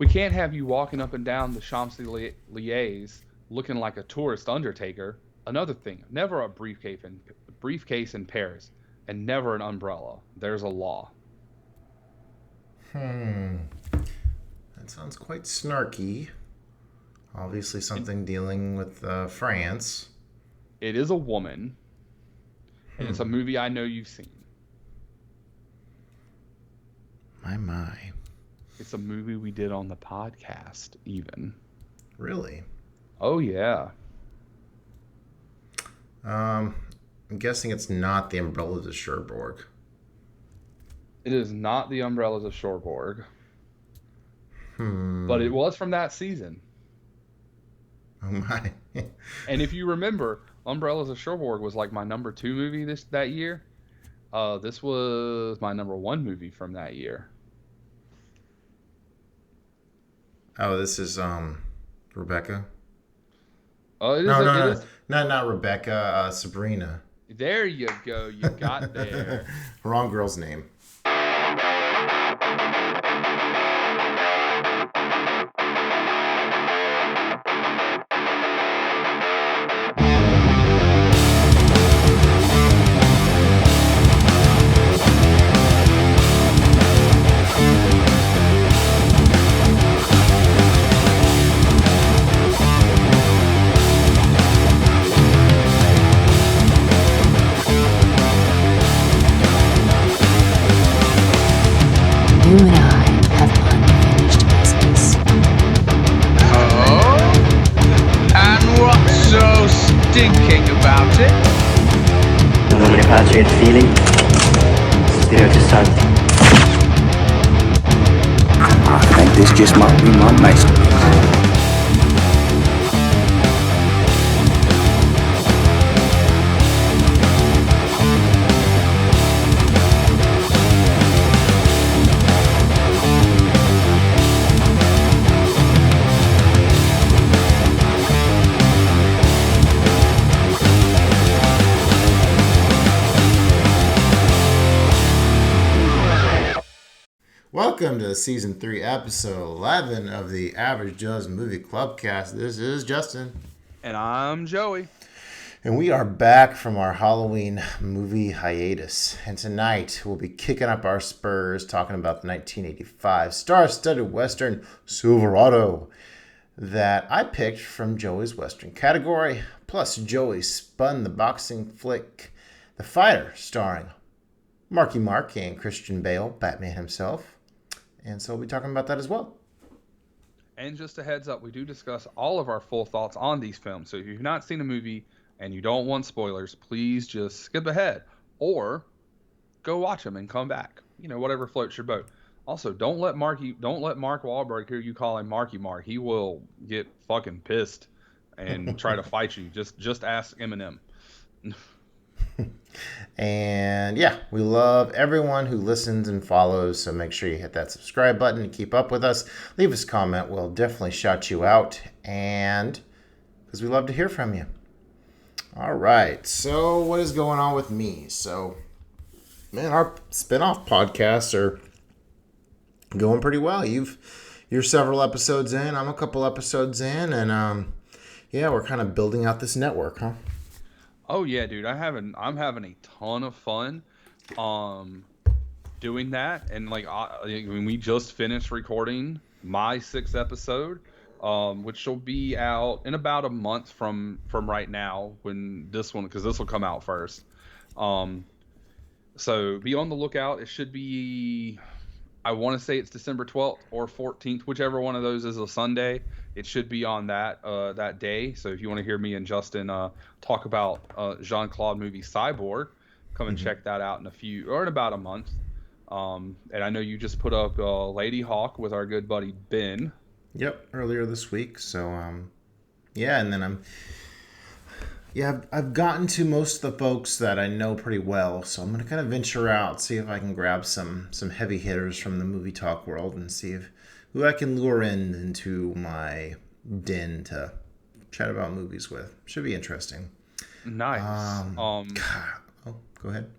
We can't have you walking up and down the Champs-Élysées looking like a tourist undertaker. Another thing, never a briefcase in Paris, and never an umbrella. There's a law. That sounds quite snarky. Obviously something dealing with France. It is a woman, and it's a movie I know you've seen. My. It's a movie we did on the podcast, even. Really? Oh, yeah. I'm guessing it's not the Umbrellas of Cherbourg. It is not the Umbrellas of Cherbourg. But it was from that season. Oh, my. And if you remember, Umbrellas of Cherbourg was like my number 2 movie that year. This was my number 1 movie from that year. Oh, this is Rebecca. Oh, it is. No, not Rebecca. Sabrina. There you go. You got there. Wrong girl's name. You and I have unfinished business. Oh? And what's so stinking about it? Non mi piace il feeling. Spirito Santo. I think this just might be my masterpiece. Welcome to Season 3, Episode 11 of the Average Joe's Movie Clubcast. This is Justin. And I'm Joey. And we are back from our Halloween movie hiatus. And tonight we'll be kicking up our spurs talking about the 1985 star-studded Western Silverado that I picked from Joey's Western category. Plus Joey spun the boxing flick The Fighter, starring Marky Mark and Christian Bale, Batman himself. And so we'll be talking about that as well. And just a heads up, we do discuss all of our full thoughts on these films. So if you've not seen a movie and you don't want spoilers, please just skip ahead or go watch them and come back. You know, whatever floats your boat. Also, don't let Mark Wahlberg hear you call him Marky Mark. He will get fucking pissed and try to fight you. Just ask Eminem. And yeah, we love everyone who listens and follows, so make sure you hit that subscribe button to keep up with us. Leave us a comment. We'll definitely shout you out, and because we love to hear from you. All right, so what is going on with me? So, man, our spin-off podcasts are going pretty well. You're several episodes in. I'm a couple episodes in, and yeah, we're kind of building out this network, huh? Oh yeah, dude, I'm having a ton of fun doing that, and like we just finished recording my 6th episode, which will be out in about a month from right now when this one, because this will come out first. So be on the lookout. It should be, I want to say it's December 12th or 14th, whichever one of those is a Sunday. It should be on that day. So if you want to hear me and Justin talk about Jean-Claude movie Cyborg, come and check that out in about a month. And I know you just put up Lady Hawk with our good buddy Ben. Yep, earlier this week. So yeah, and then I've gotten to most of the folks that I know pretty well, so I'm going to kind of venture out, see if I can grab some heavy hitters from the movie talk world and see who I can lure into my den to chat about movies with. Should be interesting. Nice. Oh, go ahead.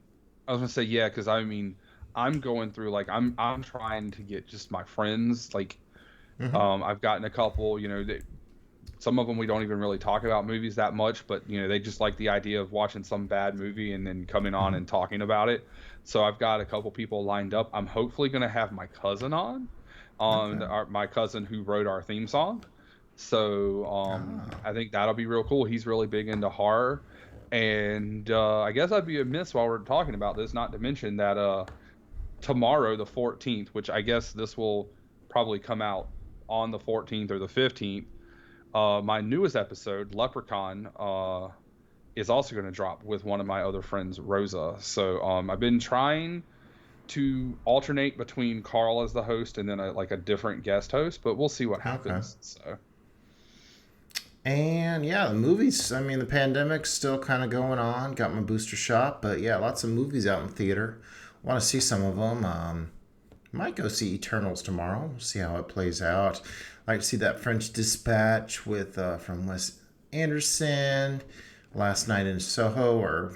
I was going to say, yeah, because I mean, I'm going through, like, I'm trying to get just my friends, like, I've gotten a couple, some of them we don't even really talk about movies that much, but they just like the idea of watching some bad movie and then coming on and talking about it. So I've got a couple people lined up. I'm hopefully going to have my cousin on, Okay. my cousin who wrote our theme song. So I think that'll be real cool. He's really big into horror, and I guess I'd be amiss while we're talking about this not to mention that tomorrow, the 14th, which I guess this will probably come out on the 14th or the 15th. My newest episode, Leprechaun, is also going to drop with one of my other friends, Rosa. So I've been trying to alternate between Carl as the host and then a different guest host, but we'll see what happens. So. And yeah, the movies. I mean, the pandemic's still kind of going on. Got my booster shot, but yeah, lots of movies out in theater. Want to see some of them. Might go see Eternals tomorrow. See how it plays out. Like to see that French Dispatch with from Wes Anderson. Last Night in Soho, or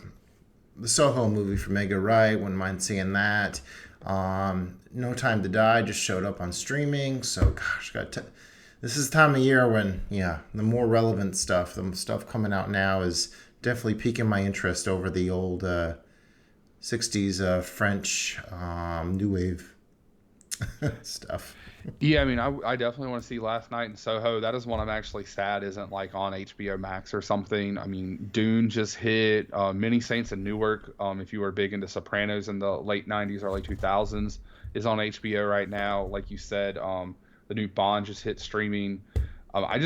the Soho movie from Edgar Wright. Wouldn't mind seeing that. No Time to Die just showed up on streaming. So gosh, this is the time of year when the more relevant stuff, the stuff coming out now is definitely piquing my interest over the old 60s French new wave stuff. Yeah, I mean, I definitely want to see Last Night in Soho. That is one I'm actually sad isn't on HBO Max or something. I mean, Dune just hit. Many Saints in Newark, if you were big into Sopranos in the late 90s, early 2000s, is on HBO right now. Like you said, the new Bond just hit streaming. I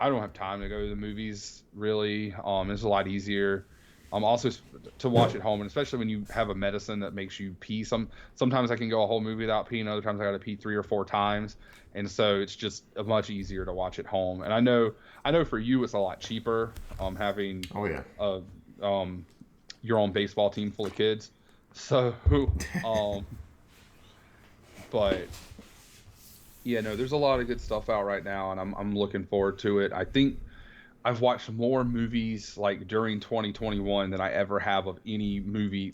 don't have time to go to the movies, really. It's a lot easier. Also to watch at home, and especially when you have a medicine that makes you pee. Sometimes I can go a whole movie without peeing. Other times I got to pee 3 or 4 times, and so it's just much easier to watch at home. And I know for you it's a lot cheaper. Having your own baseball team full of kids. So, but yeah, no, there's a lot of good stuff out right now, and I'm looking forward to it. I think I've watched more movies during 2021 than I ever have of any movie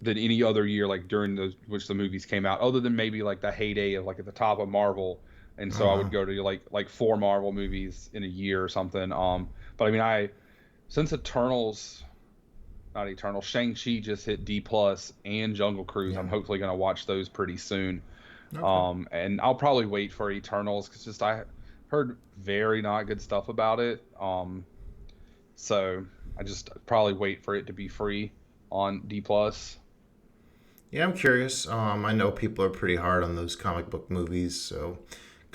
than any other year during which the movies came out, other than maybe the heyday of at the top of Marvel, and so I would go to 4 Marvel movies in a year or something. But I mean since Shang-Chi just hit D+ and Jungle Cruise, I'm hopefully gonna watch those pretty soon. Okay. And I'll probably wait for Eternals because I heard very not good stuff about it. So I just probably wait for it to be free on D+. Yeah, I'm curious. I know people are pretty hard on those comic book movies, so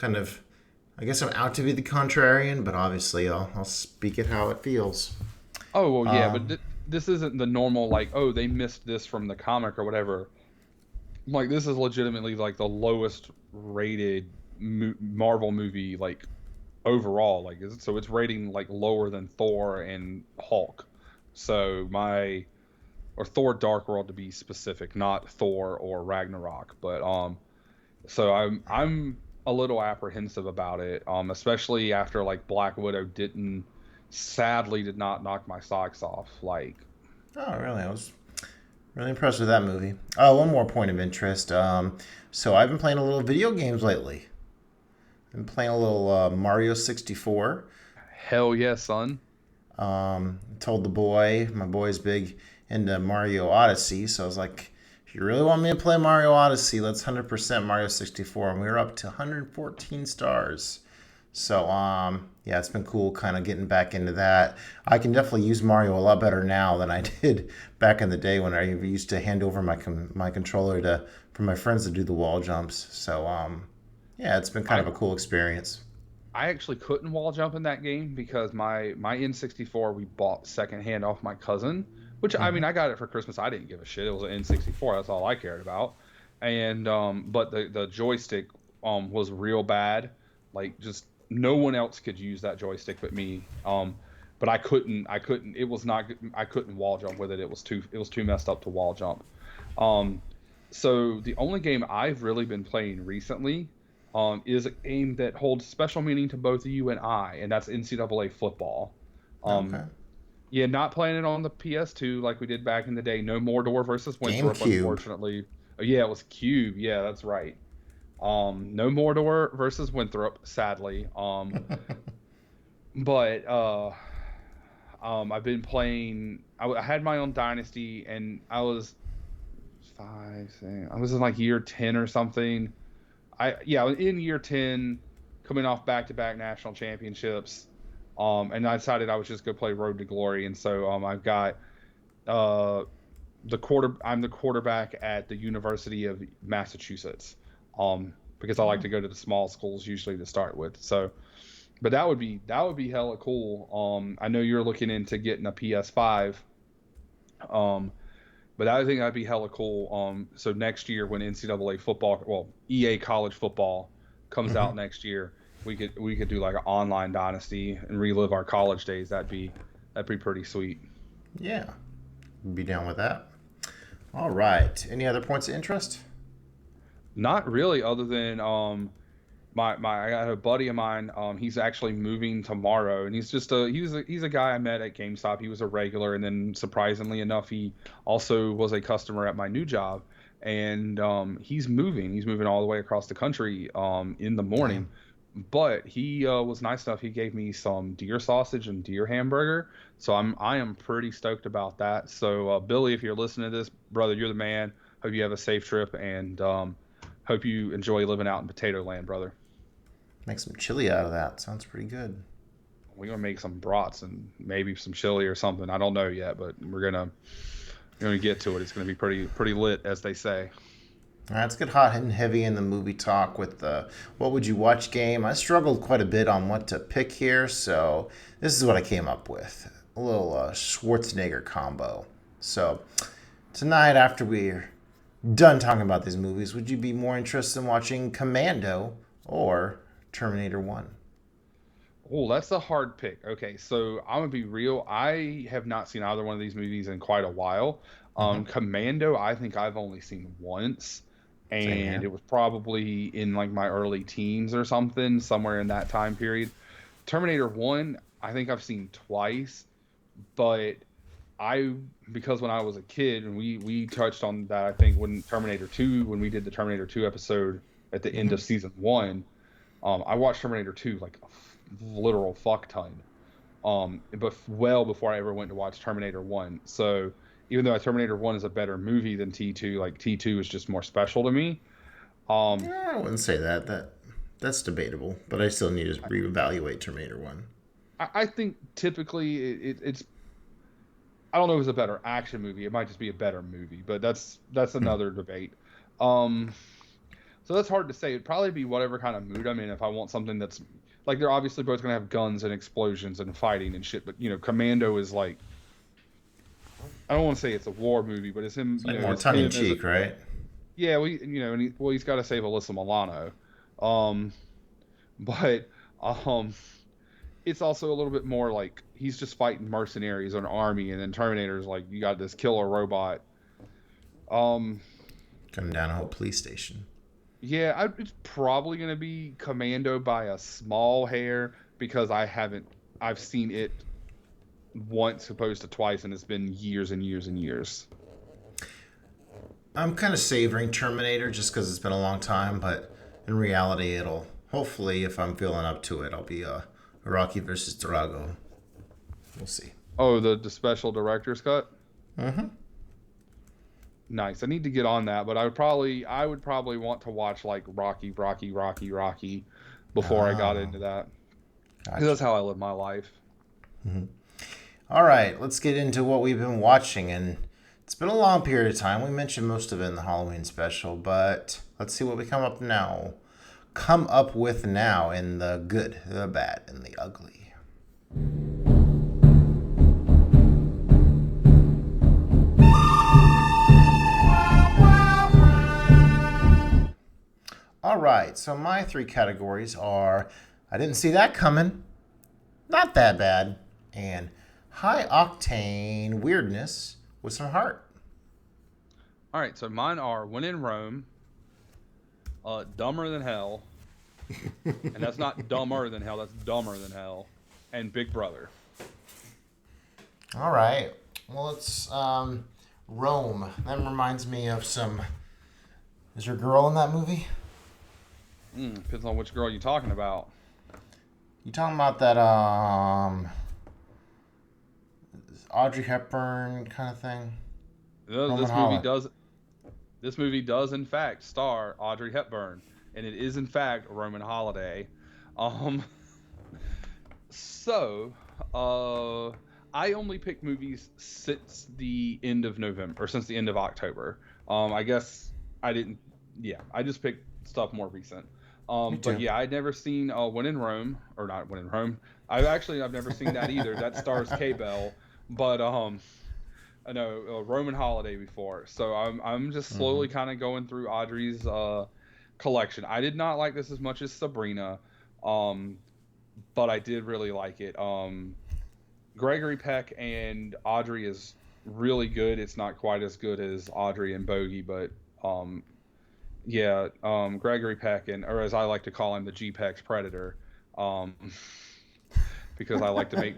I guess I'm out to be the contrarian, but obviously I'll speak it how it feels. Oh, well, yeah, but this isn't the normal, they missed this from the comic or whatever. This is legitimately, the lowest rated Marvel movie, overall. So it's rating, lower than Thor and Hulk. So or Thor Dark World to be specific, not Thor or Ragnarok. But, so I'm a little apprehensive about it, especially after, Black Widow sadly did not knock my socks off. Oh, really? I was really impressed with that movie. Oh, one more point of interest. So I've been playing a little video games lately. I've been playing a little Mario 64. Hell yeah, son. Told my boy's big into Mario Odyssey, so I was like, if you really want me to play Mario Odyssey, let's 100% Mario 64, and we were up to 114 stars. So, yeah, it's been cool kind of getting back into that. I can definitely use Mario a lot better now than I did back in the day when I used to hand over my controller for my friends to do the wall jumps. So, yeah, it's been kind of a cool experience. I actually couldn't wall jump in that game because my N64 we bought secondhand off my cousin, which I mean I got it for Christmas. I didn't give a shit. It was an N64. That's all I cared about. And but the joystick was real bad. Just no one else could use that joystick but me. But I couldn't. It was not. I couldn't wall jump with it. It was too messed up to wall jump. So the only game I've really been playing recently is a game that holds special meaning to both you and I, and that's NCAA football. Okay. Yeah, not playing it on the PS2 like we did back in the day. No Mordor versus Winthrop, GameCube. Unfortunately. Oh, yeah, it was Cube. Yeah, that's right. No Mordor versus Winthrop, sadly. But I've been playing. I had my own dynasty, and I was I was in like year 10 or something. I was in year 10, coming off back-to-back national championships. And I decided I was just gonna play Road to Glory, and so I've got uh I'm the quarterback at the University of Massachusetts. Because I like to go to the small schools usually to start with. So, but that would be hella cool. I know you're looking into getting a PS5. Um, but I think that'd be hella cool. So next year when NCAA football, well, EA college football comes out next year, we could do like an online dynasty and relive our college days. That'd be pretty sweet. Yeah, be down with that. All right. Any other points of interest? Not really, other than I got a buddy of mine. He's actually moving tomorrow, and he's a guy I met at GameStop. He was a regular, and then surprisingly enough, he also was a customer at my new job. And he's moving. He's moving all the way across the country in the morning. But he was nice enough. He gave me some deer sausage and deer hamburger. So I am pretty stoked about that. So Billy, if you're listening to this, brother, you're the man. Hope you have a safe trip, and hope you enjoy living out in Potato Land, brother. Make some chili out of that. Sounds pretty good. We're gonna make some brats and maybe some chili or something. I don't know yet, but we're gonna get to it. It's gonna be pretty lit, as they say. All right, let's get hot and heavy in the movie talk with the What Would You Watch game. I struggled quite a bit on what to pick here, so this is what I came up with. A little Schwarzenegger combo. So tonight, after we're done talking about these movies, would you be more interested in watching Commando or Terminator 1? Oh, that's a hard pick. Okay, so I'm gonna be real. I have not seen either one of these movies in quite a while. Commando, I think I've only seen once, Same and here. it was probably in like my early teens or something, somewhere in that time period. Terminator 1, I think I've seen twice, but I because when I was a kid, and we touched on that, I think when Terminator 2, when we did the Terminator 2 episode at the end of season 1, I watched Terminator 2 like a literal fuck ton. But well before I ever went to watch Terminator 1. So even though Terminator 1 is a better movie than T2, like T2 is just more special to me. I wouldn't say that. That's debatable, but I still need to reevaluate Terminator 1. I think typically it's I don't know if it's a better action movie. It might just be a better movie, but that's another debate. So that's hard to say. It'd probably be whatever kind of mood I'm in. If I want something that's like, they're obviously both gonna have guns and explosions and fighting and shit, but Commando is like, I don't want to say it's a war movie, but it's him. It's like more tongue in cheek, right? Yeah, well, he's got to save Alyssa Milano, but it's also a little bit more like he's just fighting mercenaries or an army, and then Terminator's like, you got this killer robot. Coming down a whole police station. Yeah, it's probably gonna be Commando by a small hair, because I've seen it once opposed to twice, and it's been years and years and years. I'm kind of savoring Terminator just because it's been a long time, but in reality, it'll hopefully, if I'm feeling up to it, I'll be Rocky versus Drago. We'll see. Oh, the special director's cut? Mm-hmm. Nice. I need to get on that, but I would probably want to watch like Rocky before I got into that. Because that's how I live my life. Mm-hmm. All right, let's get into what we've been watching, and it's been a long period of time. We mentioned most of it in the Halloween special, but let's see what we come up with now in the good, the bad, and the ugly. All right, so my three categories are I didn't see that coming, not that bad, and high octane weirdness with some heart. All right, so mine are When in Rome, Dumber Than Hell, and that's not dumber than hell, that's dumber than hell, and Big Brother. All right, well, it's Rome. That reminds me of some. Is your girl in that movie? Depends on which girl you're talking about. You talking about that Audrey Hepburn kind of thing? This movie does. This movie does in fact star Audrey Hepburn, and it is in fact Roman Holiday. Um, so, I only pick movies since the end of November, or since the end of October. I guess I didn't. Yeah, I just picked stuff more recent. Me too. But yeah, I'd never seen When in Rome, or not When in Rome. I've never seen that either. That stars Bale, but I know Roman Holiday before. So I'm just slowly kind of going through Audrey's collection. I did not like this as much as Sabrina, but I did really like it. Gregory Peck and Audrey is really good. It's not quite as good as Audrey and Bogey, but Gregory Peck, or as I like to call him, the G-Pex Predator. Because I like to make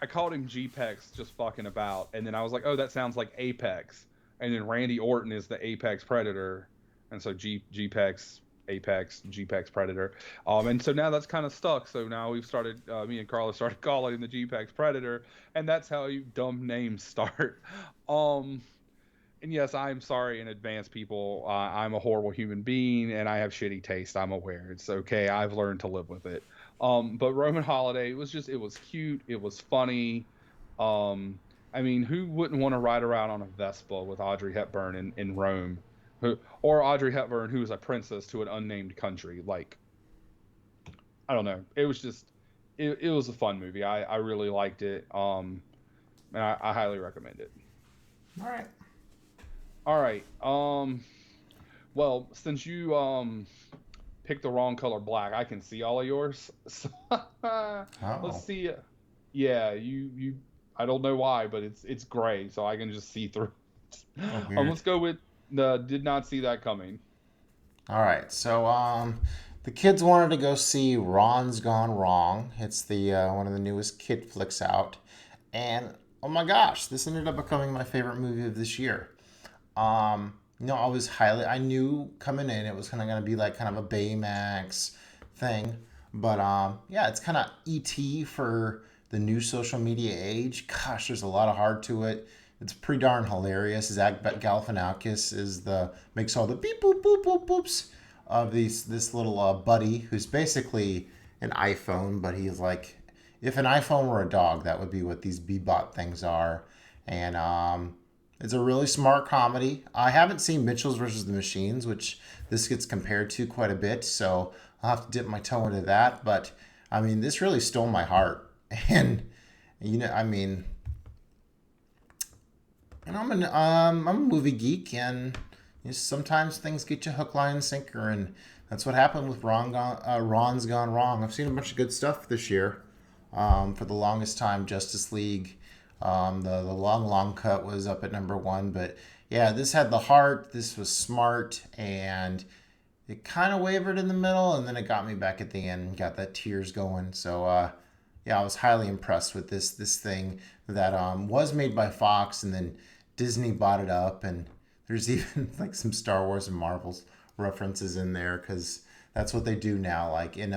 I called him G-Pex just fucking about, and then I was like, oh, that sounds like Apex, and then Randy Orton is the Apex Predator, and so G-Pex, Apex, G-Pex Predator, and so now that's kind of stuck. So now we've started, me and Carla started calling him the G-Pex Predator, and that's how you dumb names start. And yes, I'm sorry in advance, people. I'm a horrible human being, and I have shitty taste. I'm aware. It's okay. I've learned to live with it. But Roman Holiday, it was cute. It was funny. I mean, who wouldn't want to ride around on a Vespa with Audrey Hepburn in Rome? Or Audrey Hepburn, who is a princess to an unnamed country. Like, I don't know. It was just, it was a fun movie. I really liked it. And I highly recommend it. All right. Well, since you picked the wrong color black, I can see all of yours. So, let's see. Yeah, you. I don't know why, but it's gray, so I can just see through. Let's go with did not see that coming. All right. So the kids wanted to go see Ron's Gone Wrong. It's the one of the newest kid flicks out, and oh my gosh, this ended up becoming my favorite movie of this year. I knew coming in it was kind of going to be like kind of a Baymax thing, but it's kind of E.T. for the new social media age. Gosh, there's a lot of heart to it. It's pretty darn hilarious. Zach Galifianakis makes all the beep boop boop boop boops of this little buddy who's basically an iPhone, but he's like, if an iPhone were a dog, that would be what these Bebot things are, and it's a really smart comedy. I haven't seen Mitchell's versus the Machines, which this gets compared to quite a bit, so I'll have to dip my toe into that. But I mean, this really stole my heart, and I'm a movie geek, and sometimes things get you hook, line, and sinker, and that's what happened with Ron's Gone Wrong. I've seen a bunch of good stuff this year. For the longest time, Justice League. The long cut was up at number 1, but yeah, this had the heart. This was smart, and it kind of wavered in the middle, and then it got me back at the end, got that tears going. So I was highly impressed with this thing that was made by Fox, and then Disney bought it up, and there's even like some Star Wars and Marvel's references in there because that's what they do now. Like in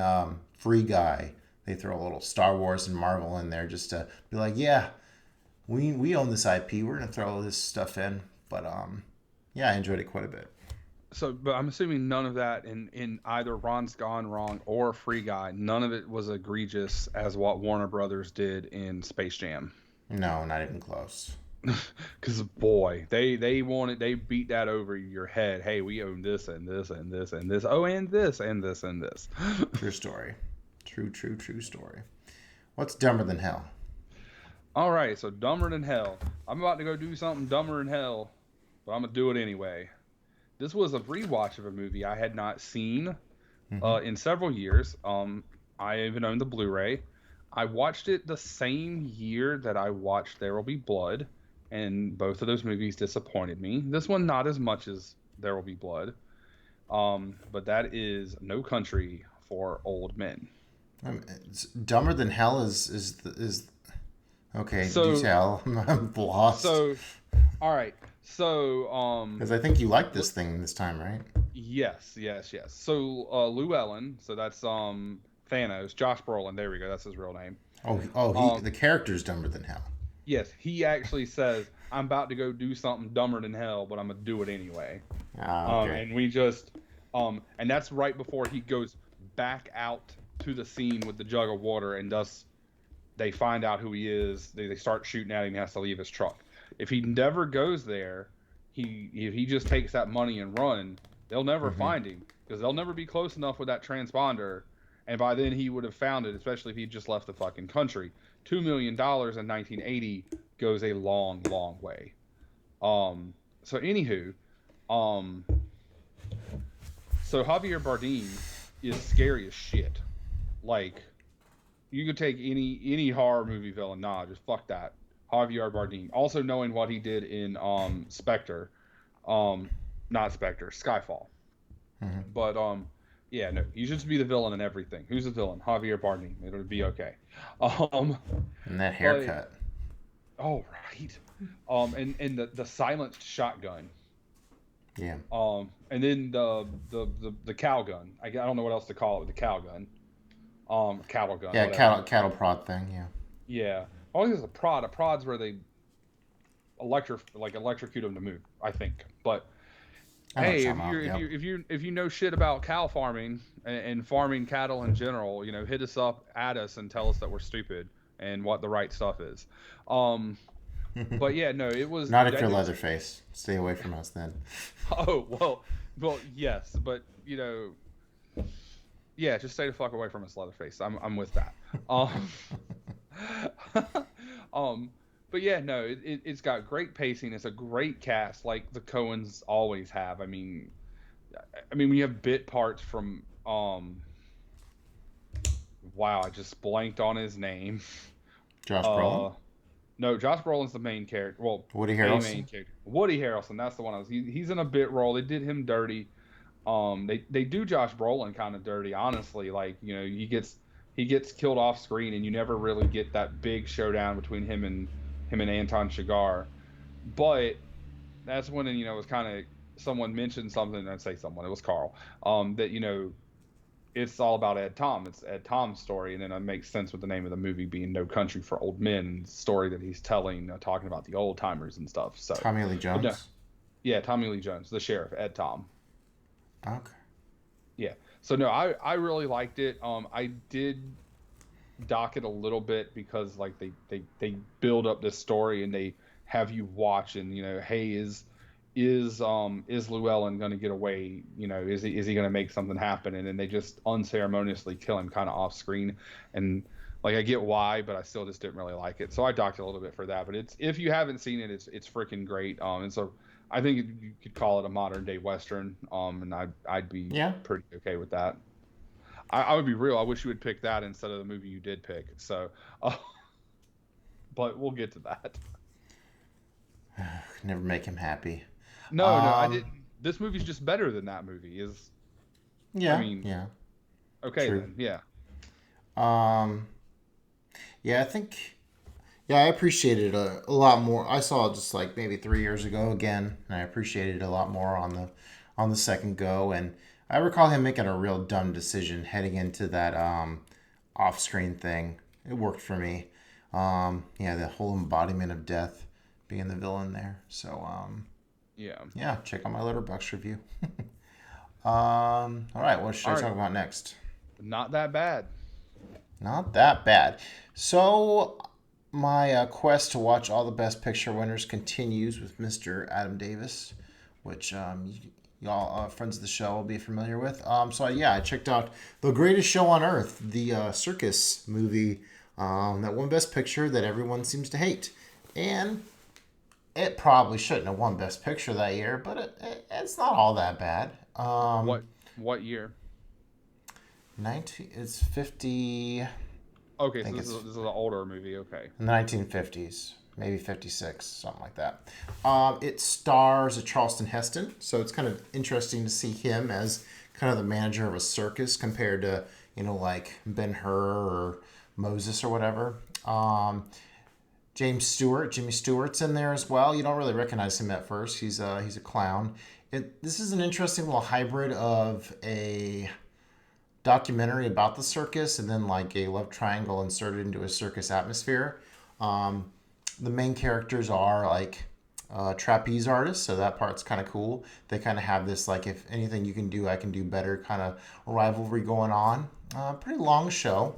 Free Guy, they throw a little Star Wars and Marvel in there just to be like, yeah. We own this IP. We're gonna throw all this stuff in, but I enjoyed it quite a bit. So, but I'm assuming none of that in either Ron's Gone Wrong or Free Guy, none of it was egregious as what Warner Brothers did in Space Jam. No, not even close. Because boy, they beat that over your head. Hey, we own this and this and this and this. Oh, and this and this and this. True story. True story. What's dumber than hell? All right, so dumber than hell. I'm about to go do something dumber than hell, but I'm gonna do it anyway. This was a rewatch of a movie I had not seen in several years. I even owned the Blu-ray. I watched it the same year that I watched There Will Be Blood, and both of those movies disappointed me. This one not as much as There Will Be Blood, but that is No Country for Old Men. It's dumber than hell is okay, so, do tell. I'm lost. So, all right. So, because I think you liked this thing this time, right? Yes, yes, yes. So Llewellyn, so that's Thanos, Josh Brolin. There we go. That's his real name. He Um, the character's dumber than hell. yes, he actually says, "I'm about to go do something dumber than hell, but I'm gonna do it anyway." Ah, okay. And we just and that's right before he goes back out to the scene with the jug of water, and thus they find out who he is. They start shooting at him. He has to leave his truck. If he never goes there, if he just takes that money and run, they'll never Mm-hmm. find him because they'll never be close enough with that transponder. And by then he would have found it, especially if he just left the fucking country. $2 million in 1980 goes a long, long way. So anywho, um, so Javier Bardem is scary as shit. Like, you could take any horror movie villain. Nah, just fuck that. Javier Bardem. Also knowing what he did in Spectre, not Spectre, Skyfall. Mm-hmm. But yeah, no, you should just be the villain in everything. Who's the villain? Javier Bardem. It'll be okay. Um, And that but haircut. oh right. And the silenced shotgun. Yeah. And then the cow gun. I don't know what else to call it. The cow gun. Cattle gun. Yeah, Whatever. cattle prod thing. Yeah. Yeah. I think it's a prod. A prod's where they electrocute them to move, I think. But I know what hey, you're talking about. if you know shit about cow farming and farming cattle in general, hit us up, at us, and tell us that we're stupid and what the right stuff is. But yeah, no, it was Not if you're Leatherface. Stay away from us then. Oh well, yes, but yeah, just stay the fuck away from us, Leatherface. I'm with that. But yeah, no, it's got great pacing. It's a great cast, like the Coens always have. I mean, when you have bit parts from wow, I just blanked on his name. Josh Brolin? No, Josh Brolin's the main character. Well, Woody a Harrelson? main character. Woody Harrelson, that's the one. He's in a bit role. They did him dirty. They do Josh Brolin kind of dirty, honestly. Like, he gets killed off screen, and you never really get that big showdown between him and Anton Chigurh. But that's when it was kind of someone mentioned something. I'd say someone. It was Carl. That it's all about Ed Tom. It's Ed Tom's story, and then it makes sense with the name of the movie being No Country for Old Men, and the story that he's telling, talking about the old timers and stuff. So Tommy Lee Jones? No, yeah, Tommy Lee Jones, the sheriff, Ed Tom. Okay. Yeah. So no, I really liked it. I did dock it a little bit because like they build up this story and they have you watch and hey, is Llewellyn going to get away? Is he going to make something happen? And then they just unceremoniously kill him kind of off screen. And like, I get why, but I still just didn't really like it. So I docked it a little bit for that. But if you haven't seen it, it's freaking great. And so I think you could call it a modern day Western. And I'd be pretty okay with that. I would be real. I wish you would pick that instead of the movie you did pick. So, but we'll get to that. Never make him happy. No, I didn't. This movie's just better than that movie. Yeah. I mean, yeah. Okay, True. then. Yeah. Yeah, I think. Yeah, I appreciated it a lot more. I saw it just like maybe 3 years ago again, and I appreciated it a lot more on the second go. And I recall him making a real dumb decision heading into that off-screen thing. It worked for me. Yeah, the whole embodiment of death being the villain there. So yeah, check out my Letterboxd review. All right, what should I talk about next? Not that bad. Not that bad. So my quest to watch all the Best Picture winners continues with Mr. Adam Davis, which y'all friends of the show will be familiar with. So yeah, I checked out The Greatest Show on Earth, the circus movie that won Best Picture that everyone seems to hate, and it probably shouldn't have won Best Picture that year, but it's not all that bad. What year? It's 50. Okay, so this is an older movie. Okay. In the 1950s, maybe 56, something like that. It stars a Charleston Heston, so it's kind of interesting to see him as kind of the manager of a circus compared to like Ben-Hur or Moses or whatever. Jimmy Stewart's in there as well. You don't really recognize him at first. He's a clown. This is an interesting little hybrid of a documentary about the circus and then like a love triangle inserted into a circus atmosphere. The main characters are like trapeze artists, so that part's kind of cool. They kind of have this like, if anything you can do, I can do better kind of rivalry going on. Pretty long show.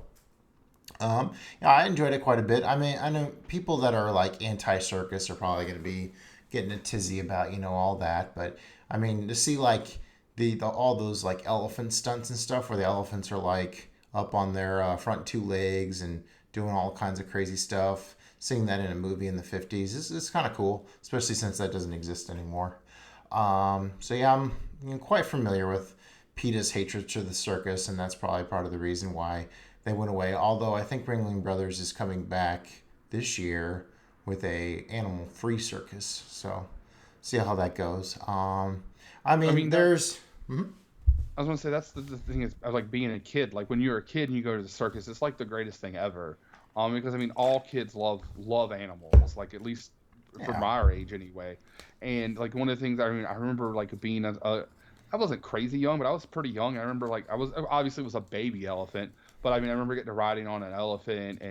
Yeah, I enjoyed it quite a bit. I mean, I know people that are like anti-circus are probably going to be getting a tizzy about all that, but I mean to see like the all those like elephant stunts and stuff where the elephants are like up on their front two legs and doing all kinds of crazy stuff. Seeing that in a movie in the 50s is kind of cool, especially since that doesn't exist anymore. So yeah, I'm quite familiar with PETA's hatred to the circus, and that's probably part of the reason why they went away. Although I think Ringling Brothers is coming back this year with a animal-free circus, so see how that goes. I mean there's. I was gonna say that's the thing is of like being a kid. Like when you're a kid and you go to the circus, it's like the greatest thing ever. Because I mean, all kids love animals, like at least for my age anyway. And like one of the things I remember like being I wasn't crazy young, but I was pretty young. I remember like I was obviously it was a baby elephant, but I mean I remember getting to riding on an elephant.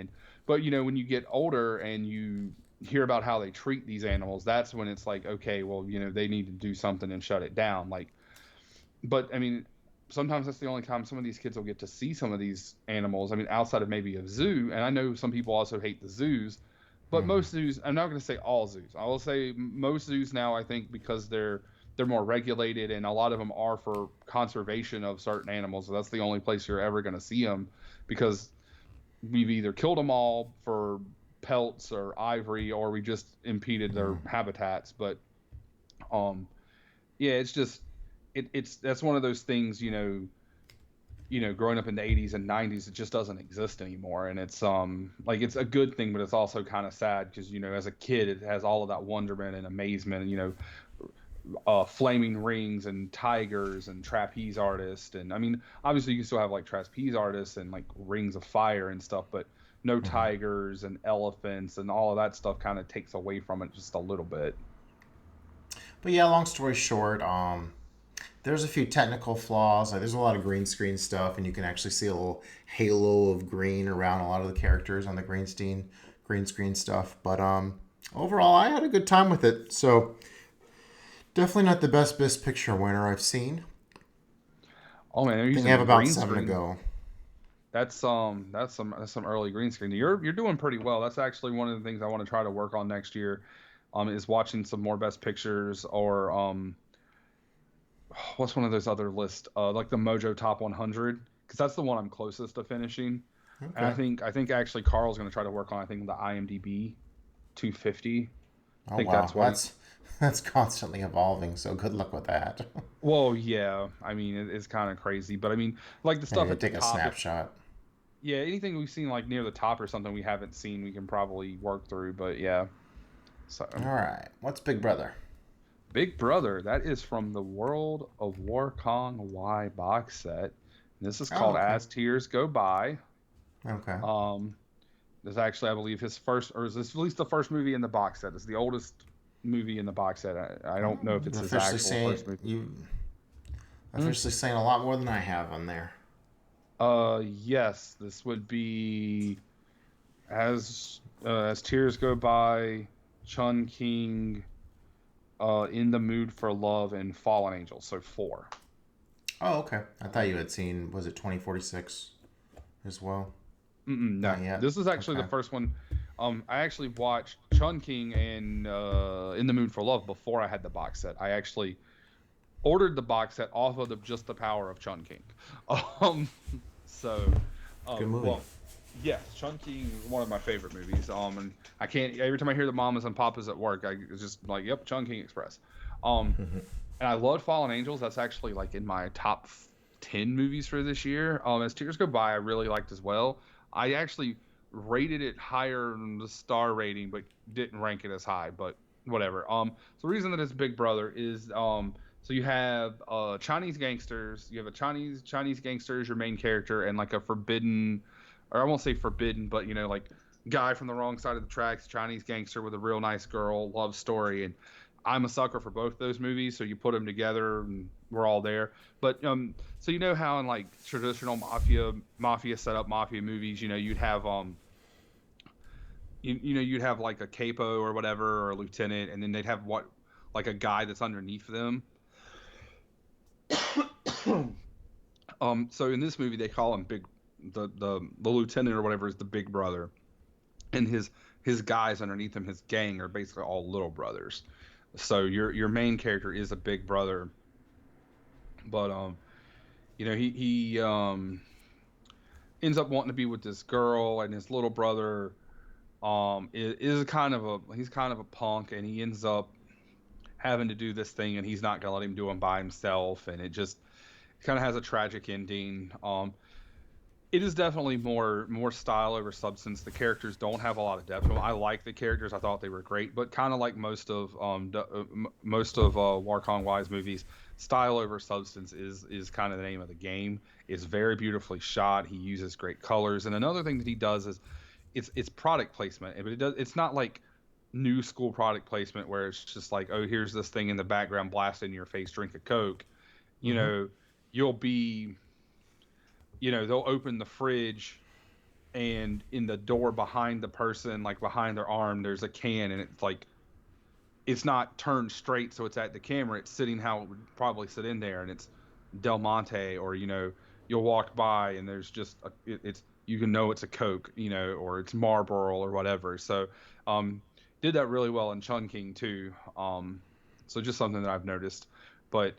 But when you get older and you hear about how they treat these animals, that's when it's like, okay, well they need to do something and shut it down. Like, but I mean, sometimes that's the only time some of these kids will get to see some of these animals. I mean, outside of maybe a zoo, and I know some people also hate the zoos, but most zoos, I'm not going to say all zoos. I will say most zoos now, I think, because they're more regulated, and a lot of them are for conservation of certain animals. So that's the only place you're ever going to see them, because we've either killed them all for pelts or ivory, or we just impeded their habitats. But yeah, it's just. That's one of those things, growing up in the 80s and 90s, it just doesn't exist anymore. And it's like it's a good thing, but it's also kind of sad because as a kid it has all of that wonderment and amazement, and flaming rings and tigers and trapeze artists. And I mean, obviously you still have like trapeze artists and like rings of fire and stuff, but no tigers and elephants and all of that stuff kind of takes away from it just a little bit. But yeah, long story short, there's a few technical flaws. Like, there's a lot of green screen stuff, and you can actually see a little halo of green around a lot of the characters on the green screen stuff. But overall, I had a good time with it. So definitely not the best picture winner I've seen. Oh man, I think I have about 7 to go. That's some early green screen. You're doing pretty well. That's actually one of the things I want to try to work on next year. Is watching some more best pictures or what's one of those other lists? Like the Mojo Top 100, because that's the one I'm closest to finishing. Okay. And I think actually Carl's going to try to work on the IMDb 250. I think that's constantly evolving. So good luck with that. Well, yeah. I mean, it's kind of crazy, but I mean, like the stuff at the top. Take a snapshot. Yeah, anything we've seen like near the top or something we haven't seen, we can probably work through. But yeah. So. All right. What's Big Brother? Big Brother, that is from the World of War Kong Y box set. This is called As Tears Go By. Okay. This is actually, I believe, his first, or is this at least the first movie in the box set? It's the oldest movie in the box set. I don't know if it's his actual first movie. You officially saying a lot more than I have on there. Yes, this would be As Tears Go By, Chun King, In the Mood for Love, and Fallen Angels, so 4. Oh, okay. I thought you had seen, was it 2046 as well? No, this is actually the first one. I actually watched Chun King and In the Mood for Love before I had the box set. I actually ordered the box set off of just the power of Chun King. Good movie. Well, yes, Chun King is one of my favorite movies. And I can't, every time I hear the mamas and papas at work, it's just like, yep, Chun King Express. And I loved Fallen Angels. That's actually like in my top 10 movies for this year. As Tears Go By, I really liked as well. I actually rated it higher than the star rating, but didn't rank it as high, but whatever. So the reason that it's Big Brother is, so you have Chinese gangsters. You have a Chinese gangster as your main character, and like a forbidden, or I won't say forbidden, but like guy from the wrong side of the tracks, Chinese gangster with a real nice girl, love story. And I'm a sucker for both those movies, so you put them together and we're all there. But so you know how in like traditional mafia setup mafia movies, you'd have you'd have like a capo or whatever or a lieutenant, and then they'd have like a guy that's underneath them. So in this movie they call him the lieutenant or whatever is the big brother, and his guys underneath him, his gang, are basically all little brothers. So your main character is a big brother, but he ends up wanting to be with this girl, and his little brother is he's kind of a punk, and he ends up having to do this thing, and he's not gonna let him do it by himself, and it just kind of has a tragic ending. It is definitely more style over substance. The characters don't have a lot of depth. I like the characters. I thought they were great, but kind of like most of Warkong Wise movies, style over substance is kind of the name of the game. It's very beautifully shot. He uses great colors, and another thing that he does is it's product placement. But it's not like new school product placement where it's just like, oh, here's this thing in the background blasting in your face, drink a Coke. You'll be, they'll open the fridge, and in the door behind the person, like behind their arm, there's a can, and it's like, it's not turned straight so it's at the camera. It's sitting how it would probably sit in there, and it's Del Monte, or you'll walk by and there's just it's you can know it's a Coke, or it's Marlboro or whatever. So did that really well in Chungking too. So just something that I've noticed, but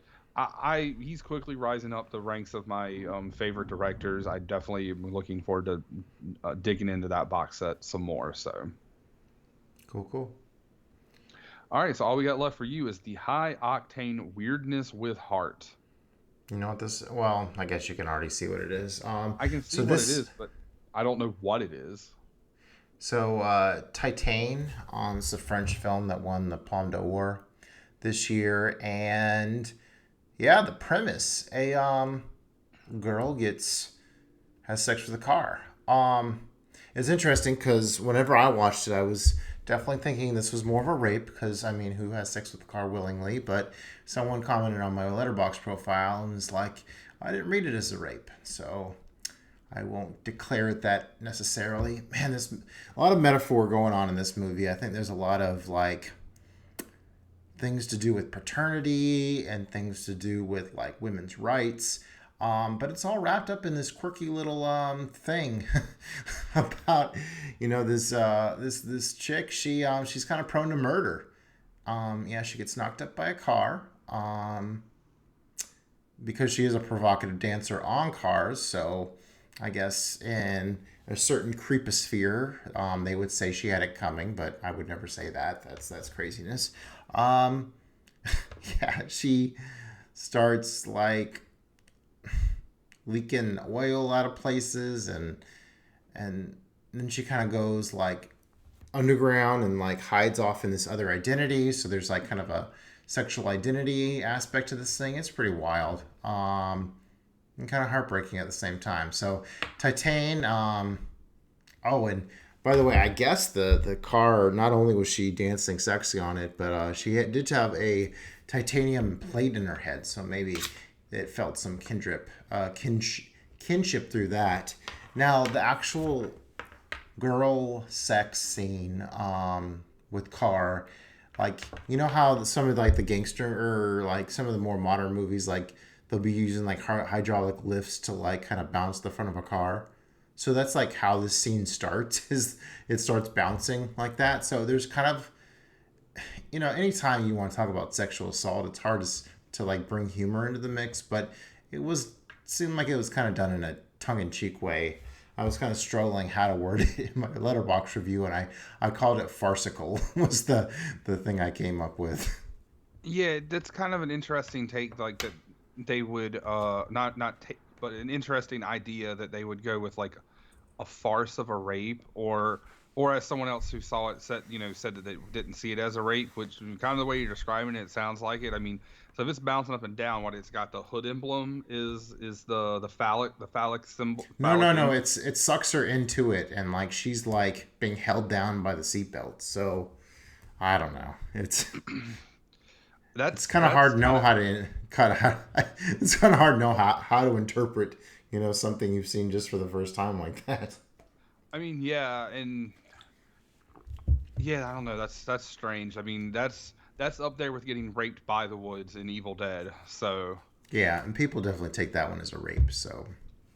he's quickly rising up the ranks of my favorite directors. I definitely am looking forward to digging into that box set some more. So Cool. All right, so all we got left for you is the high octane weirdness with heart. You know what this? Well, I guess you can already see what it is. I can see what it is, but I don't know what it is. So Titane, it's a French film that won the Palme d'Or this year, and yeah, the premise: a girl has sex with a car. It's interesting because whenever I watched it, I was definitely thinking this was more of a rape because, who has sex with a car willingly? But someone commented on my Letterboxd profile and was like, I didn't read it as a rape. So I won't declare it that necessarily. Man, there's a lot of metaphor going on in this movie. I think there's a lot of like things to do with paternity and things to do with like women's rights. But it's all wrapped up in this quirky little thing about this chick. She's kind of prone to murder. She gets knocked up by a car because she is a provocative dancer on cars. So I guess in a certain creeposphere, they would say she had it coming, but I would never say that. That's craziness. She starts like leaking oil out of places, and then she kind of goes like underground and like hides off in this other identity. So there's like kind of a sexual identity aspect to this thing. It's pretty wild, and kind of heartbreaking at the same time. So Titane, and by the way, I guess the car, not only was she dancing sexy on it, but she did have a titanium plate in her head. So maybe it felt some kinship through that. Now, the actual girl sex scene with car, like, you know how some of like the gangster or like some of the more modern movies, like they'll be using like hydraulic lifts to like kind of bounce the front of a car. So that's like how this scene starts, is it starts bouncing like that. So there's kind of, anytime you want to talk about sexual assault, it's hard to like bring humor into the mix, but seemed like it was kind of done in a tongue-in-cheek way. I was kind of struggling how to word it in my Letterboxd review, and I called it farcical was the thing I came up with. Yeah, that's kind of an interesting take, like that they would not take, but an interesting idea that they would go with like a farce of a rape, or as someone else who saw it said that they didn't see it as a rape, which kind of the way you're describing it sounds like it. So if it's bouncing up and down, what it's got, the hood emblem is the phallic symbol. No. It sucks her into it, and like she's like being held down by the seatbelt. So I don't know. It's It's kind of hard to know how to it's kind of hard to know how to interpret, something you've seen just for the first time like that. I mean, yeah, and yeah, I don't know. That's strange. I mean, that's up there with getting raped by the woods in Evil Dead. So, Yeah, and people definitely take that one as a rape. So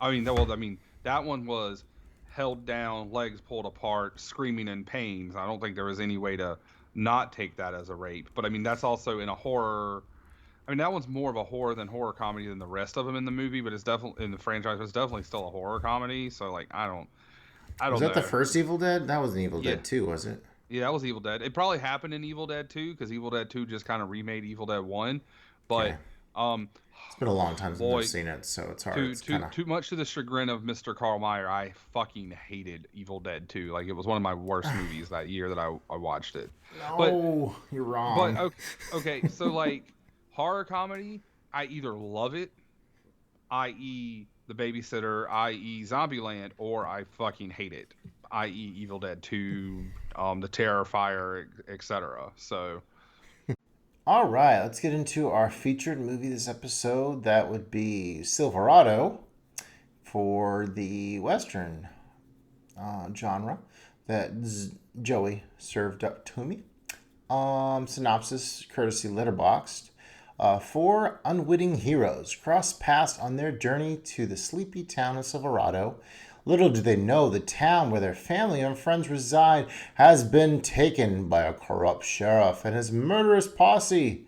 I mean, that one was held down, legs pulled apart, screaming in pain. I don't think there was any way to not take that as a rape. But I mean, that's also in a horror. I mean, that one's more of a horror than horror comedy than the rest of them in the movie, but it's definitely in the franchise. But it's definitely still a horror comedy. So like, I was don't that the know. first Evil Dead? That was an Evil Yeah, Dead 2, was it? yeah, that was Evil Dead. It probably happened in Evil Dead 2 because Evil Dead 2 just kind of remade Evil Dead 1. Okay. But It's been a long time since I've boy, seen it, so it's hard. too It's too kind of. too much to the chagrin of Mr. Carl Meyer, I fucking hated Evil Dead 2. Like it was one of my worst movies that year that I watched it. But No, you're but wrong. okay, so like horror comedy, I either love it, i.e. The Babysitter, i.e. Zombieland, or I fucking hate it, i.e. Evil Dead 2, The Terrifier, etc. So, All right, let's get into our featured movie this episode. That would be Silverado for the Western genre that Joey served up to me. Synopsis, courtesy Letterboxd. Four unwitting heroes cross paths on their journey to the sleepy town of Silverado. Little do they know the town where their family and friends reside has been taken by a corrupt sheriff and his murderous posse.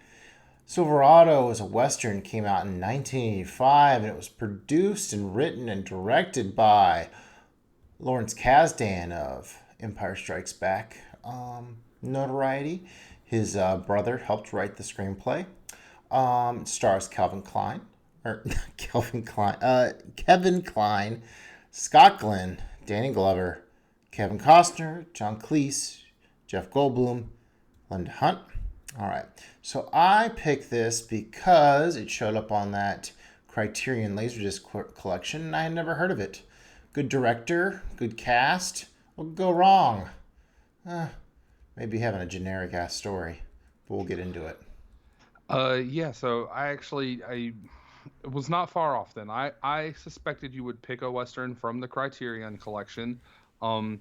Silverado is a Western, came out in 1985, and it was produced and written and directed by Lawrence Kasdan of Empire Strikes Back notoriety. His brother helped write the screenplay. Stars Calvin Klein, or Kevin Kline, Scott Glenn, Danny Glover, Kevin Costner, John Cleese, Jeff Goldblum, Linda Hunt. All right, so I picked this because it showed up on that Criterion Laserdisc collection, and I had never heard of it. Good director, good cast. What could go wrong? Maybe having a generic ass story, but we'll get into it. yeah. So I was not far off then. I suspected you would pick a Western from the Criterion collection. Um,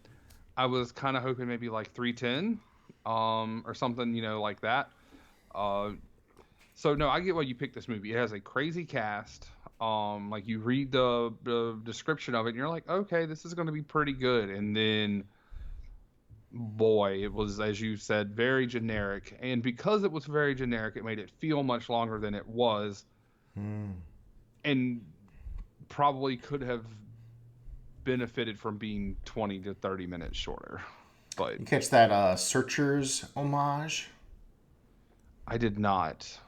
I was kind of hoping maybe like 310, or something, like that. Uh, so no, I get why you picked this movie. It has a crazy cast. Like you read the description of it, and you're like, okay, this is going to be pretty good. And then, boy, it was, as you said, very generic. And because it was very generic, it made it feel much longer than it was, and probably could have benefited from being 20 to 30 minutes shorter. But You catch that Searchers homage? I did not.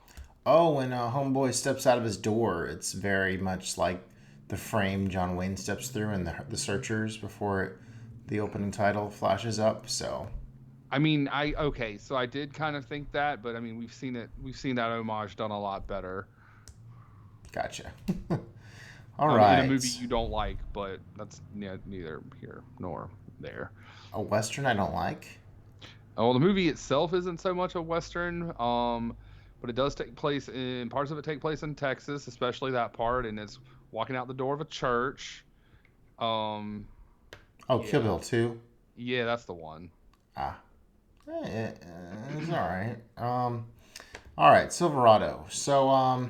Oh, when Homeboy steps out of his door, it's very much like the frame John Wayne steps through in the Searchers before the opening title flashes up. So, I mean, okay, so I did kind of think that, but I mean, we've seen that homage done a lot better. gotcha. All right. In a movie you don't like, but that's neither here nor there. A Western I don't like? Well, the movie itself isn't so much a Western, but it does take place in parts of it take place in Texas, especially that part, and it's walking out the door of a church. Oh, Yeah. Kill Bill 2? Yeah, that's the one. It's all right. All right, Silverado. So,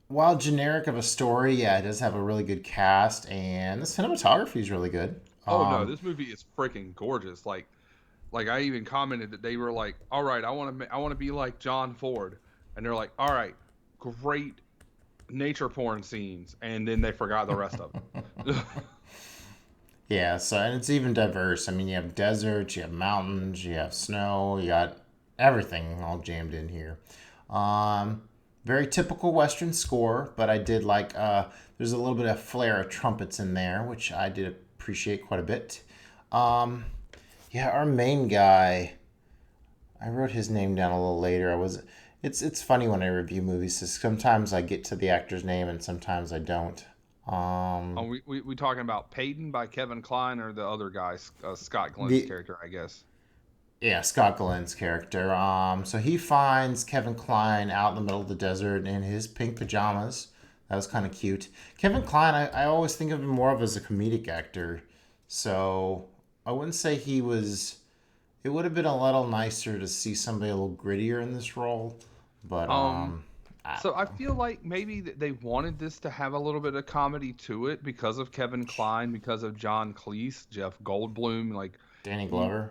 while generic of a story, yeah, it does have a really good cast, and the cinematography is really good. Oh no, this movie is freaking gorgeous. Like I even commented that they were like, "All right, I want to be like John Ford," and they're like, "All right, great nature porn scenes," and then they forgot the rest of it. Yeah, so and it's even diverse. I mean, you have deserts, you have mountains, you have snow, you got everything all jammed in here. Very typical Western score, but I did like there's a little bit of flair of trumpets in there, which I did appreciate quite a bit. Yeah, our main guy, I wrote his name down a little later. It's funny when I review movies. So sometimes I get to the actor's name and sometimes I don't. We talking about Peyton by Kevin Kline or the other guy, Scott Glenn's character, I guess. Yeah, Scott Glenn's character. So he finds Kevin Kline out in the middle of the desert in his pink pajamas. That was kind of cute. Kevin Kline, I always think of him more of as a comedic actor. So I wouldn't say he was. It would have been a little nicer to see somebody a little grittier in this role, but So I feel like maybe they wanted this to have a little bit of comedy to it because of Kevin Kline, because of John Cleese, Jeff Goldblum, like Danny you, Glover.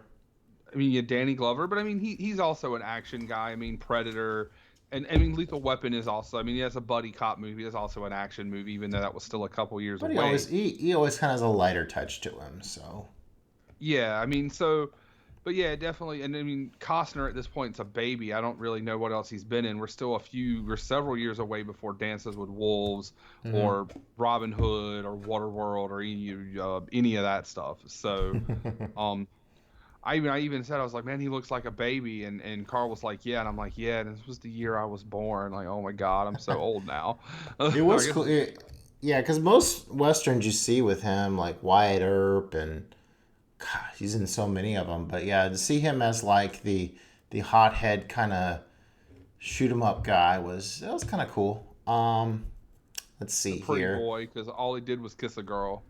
I mean, yeah, Danny Glover, but I mean, he's also an action guy. I mean, Predator, and I mean, Lethal Weapon is also. I mean, he has a buddy cop movie. It's also an action movie, even though that was still a couple years But away. he always kind of has a lighter touch to him. So Yeah, I mean, but yeah, definitely. And I mean, Costner at this point is a baby. I don't really know what else he's been in. We're several years away before Dances with Wolves or Robin Hood or Waterworld or any of that stuff. So, um, I even said, I was like, man, he looks like a baby, and Carl was like, yeah, and I'm like, yeah, and this was the year I was born. Like, oh my God, I'm so old now. it was cool. Yeah, because most westerns you see with him, like Wyatt Earp, and God, he's in so many of them. But yeah, to see him as like the hothead kind of shoot 'em up guy was kind of cool. Let's see Pretty here. boy, because all he did was kiss a girl.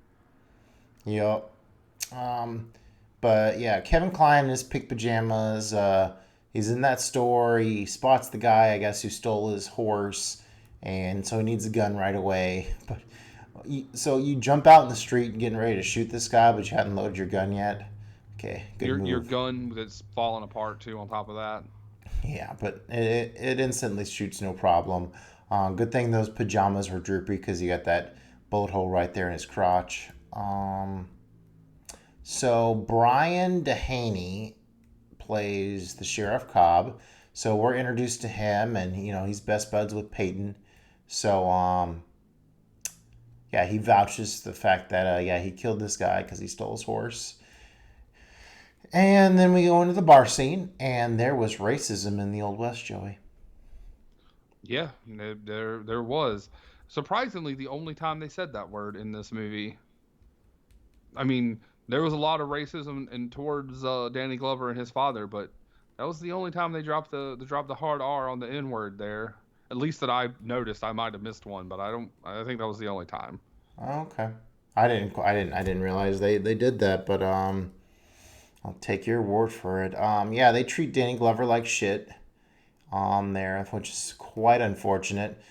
Yep. But yeah, Kevin Kline in his pink pajamas. He's in that store. He spots the guy, I guess, who stole his horse, and so he needs a gun right away. But so you jump out in the street getting ready to shoot this guy, but you hadn't loaded your gun yet. Okay, good move. Your gun that's falling apart too. On top of that. Yeah, but it instantly shoots no problem. Good thing those pajamas were droopy because you got that bullet hole right there in his crotch. So Brian Dehaney plays the Sheriff Cobb. So we're introduced to him, and he's best buds with Peyton. So yeah, he vouches the fact that he killed this guy because he stole his horse. And then we go into the bar scene, and there was racism in the Old West, Joey. Yeah, there was. Surprisingly, the only time they said that word in this movie. I mean, there was a lot of racism towards Danny Glover and his father, but that was the only time they dropped the hard R on the N word there. At least that I noticed. I might have missed one, but I think that was the only time. Okay, I didn't realize they did that, but I'll take your word for it. Yeah, they treat Danny Glover like shit. There, which is quite unfortunate.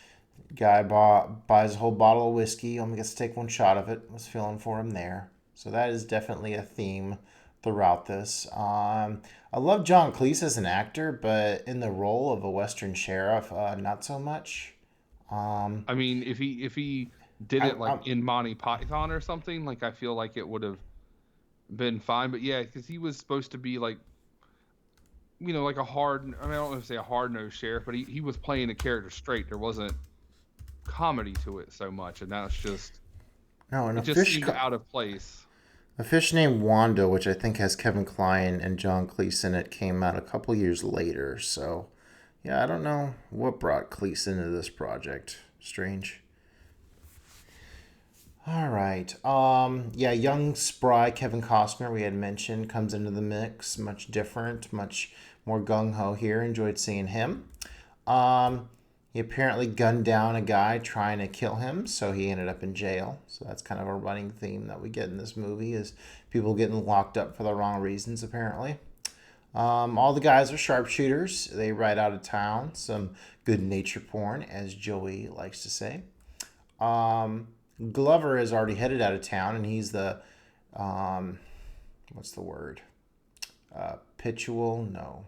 Guy buys a whole bottle of whiskey, only gets to take one shot of it. Was feeling for him there. So that is definitely a theme throughout this. I love John Cleese as an actor, but in the role of a Western sheriff, not so much. I mean, if he did it like in Monty Python or something, like I feel like it would have been fine. But yeah, because he was supposed to be like, like a hard. I mean, I don't want to say a hard-nosed sheriff, but he was playing a character straight. There wasn't comedy to it so much, and that's just it just seemed out of place. A Fish Named Wanda, which I think has Kevin Kline and John Cleese in it, came out a couple years later. So, yeah, I don't know what brought Cleese into this project. Strange. All right. Yeah, young, spry Kevin Costner, we had mentioned, comes into the mix. Much different, much more gung-ho here. Enjoyed seeing him. He apparently gunned down a guy trying to kill him, so he ended up in jail. So that's kind of a running theme that we get in this movie, is people getting locked up for the wrong reasons, apparently. All the guys are sharpshooters. They ride out of town. Some good nature porn, as Joey likes to say. Glover is already headed out of town, and he's the, what's the word? Pitual? No.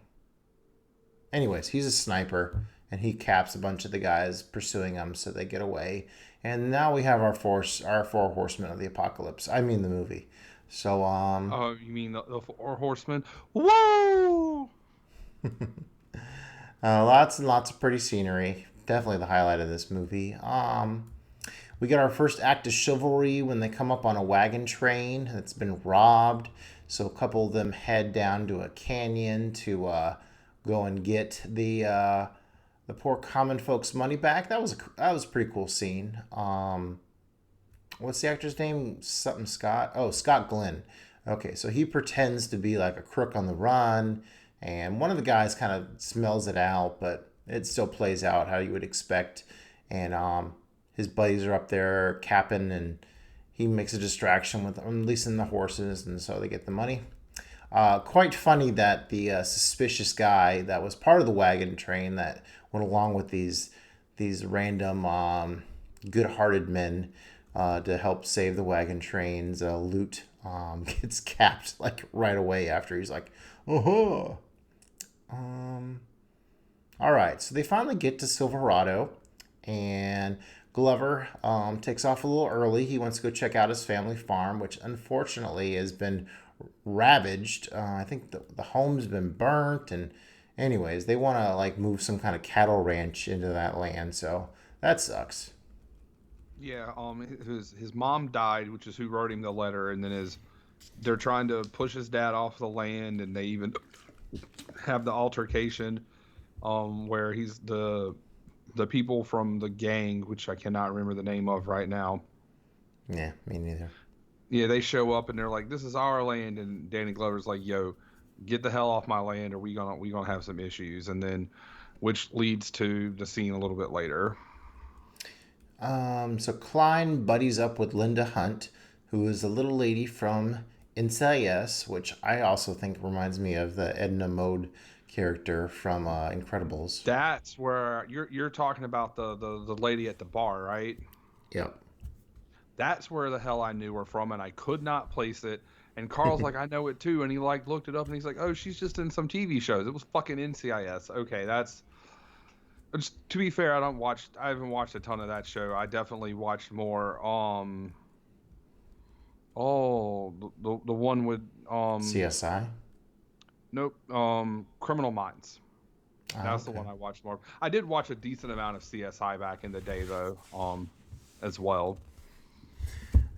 Anyways, he's a sniper, and he caps a bunch of the guys pursuing him, so they get away. And now we have our four horsemen of the apocalypse. I mean the movie. So, Oh, you mean the Four Horsemen? Woo! Lots and lots of pretty scenery. Definitely the highlight of this movie. We get our first act of chivalry when they come up on a wagon train that's been robbed. So a couple of them head down to a canyon to go and get the poor common folks' money back. That was a pretty cool scene. What's the actor's name? Something Scott. Oh, Scott Glenn. Okay, so he pretends to be like a crook on the run, and one of the guys kind of smells it out, but it still plays out how you would expect. And his buddies are up there capping, and he makes a distraction with releasing the horses, and so they get the money. Quite funny that the suspicious guy that was part of the wagon train that went along with these random good-hearted men to help save the wagon train's loot gets capped like right away after he's like, oh. All right, so they finally get to Silverado, and Glover takes off a little early. He wants to go check out his family farm, which unfortunately has been ravaged. I think the home's been burnt, and anyways, they want to like move some kind of cattle ranch into that land, so that sucks. Yeah, his mom died, which is who wrote him the letter, and then they're trying to push his dad off the land, and they even have the altercation, where he's the people from the gang, which I cannot remember the name of right now. Yeah, me neither. Yeah, they show up and they're like, "This is our land," and Danny Glover's like, "Yo, get the hell off my land, or we gonna have some issues," and then, which leads to the scene a little bit later. So Klein buddies up with Linda Hunt, who is a little lady from Ncaa, which I also think reminds me of the Edna Mode character from Incredibles. That's where you're talking about the lady at the bar, right? Yep. That's where the hell I knew her from, and I could not place it. And Carl's like, I know it too, and he like looked it up, and he's like, oh, she's just in some TV shows. It was fucking NCIS. Okay, that's. To be fair, I haven't watched a ton of that show. I definitely watched more. The one with CSI. Nope. Criminal Minds. That's the one I watched more. I did watch a decent amount of CSI back in the day, though. As well.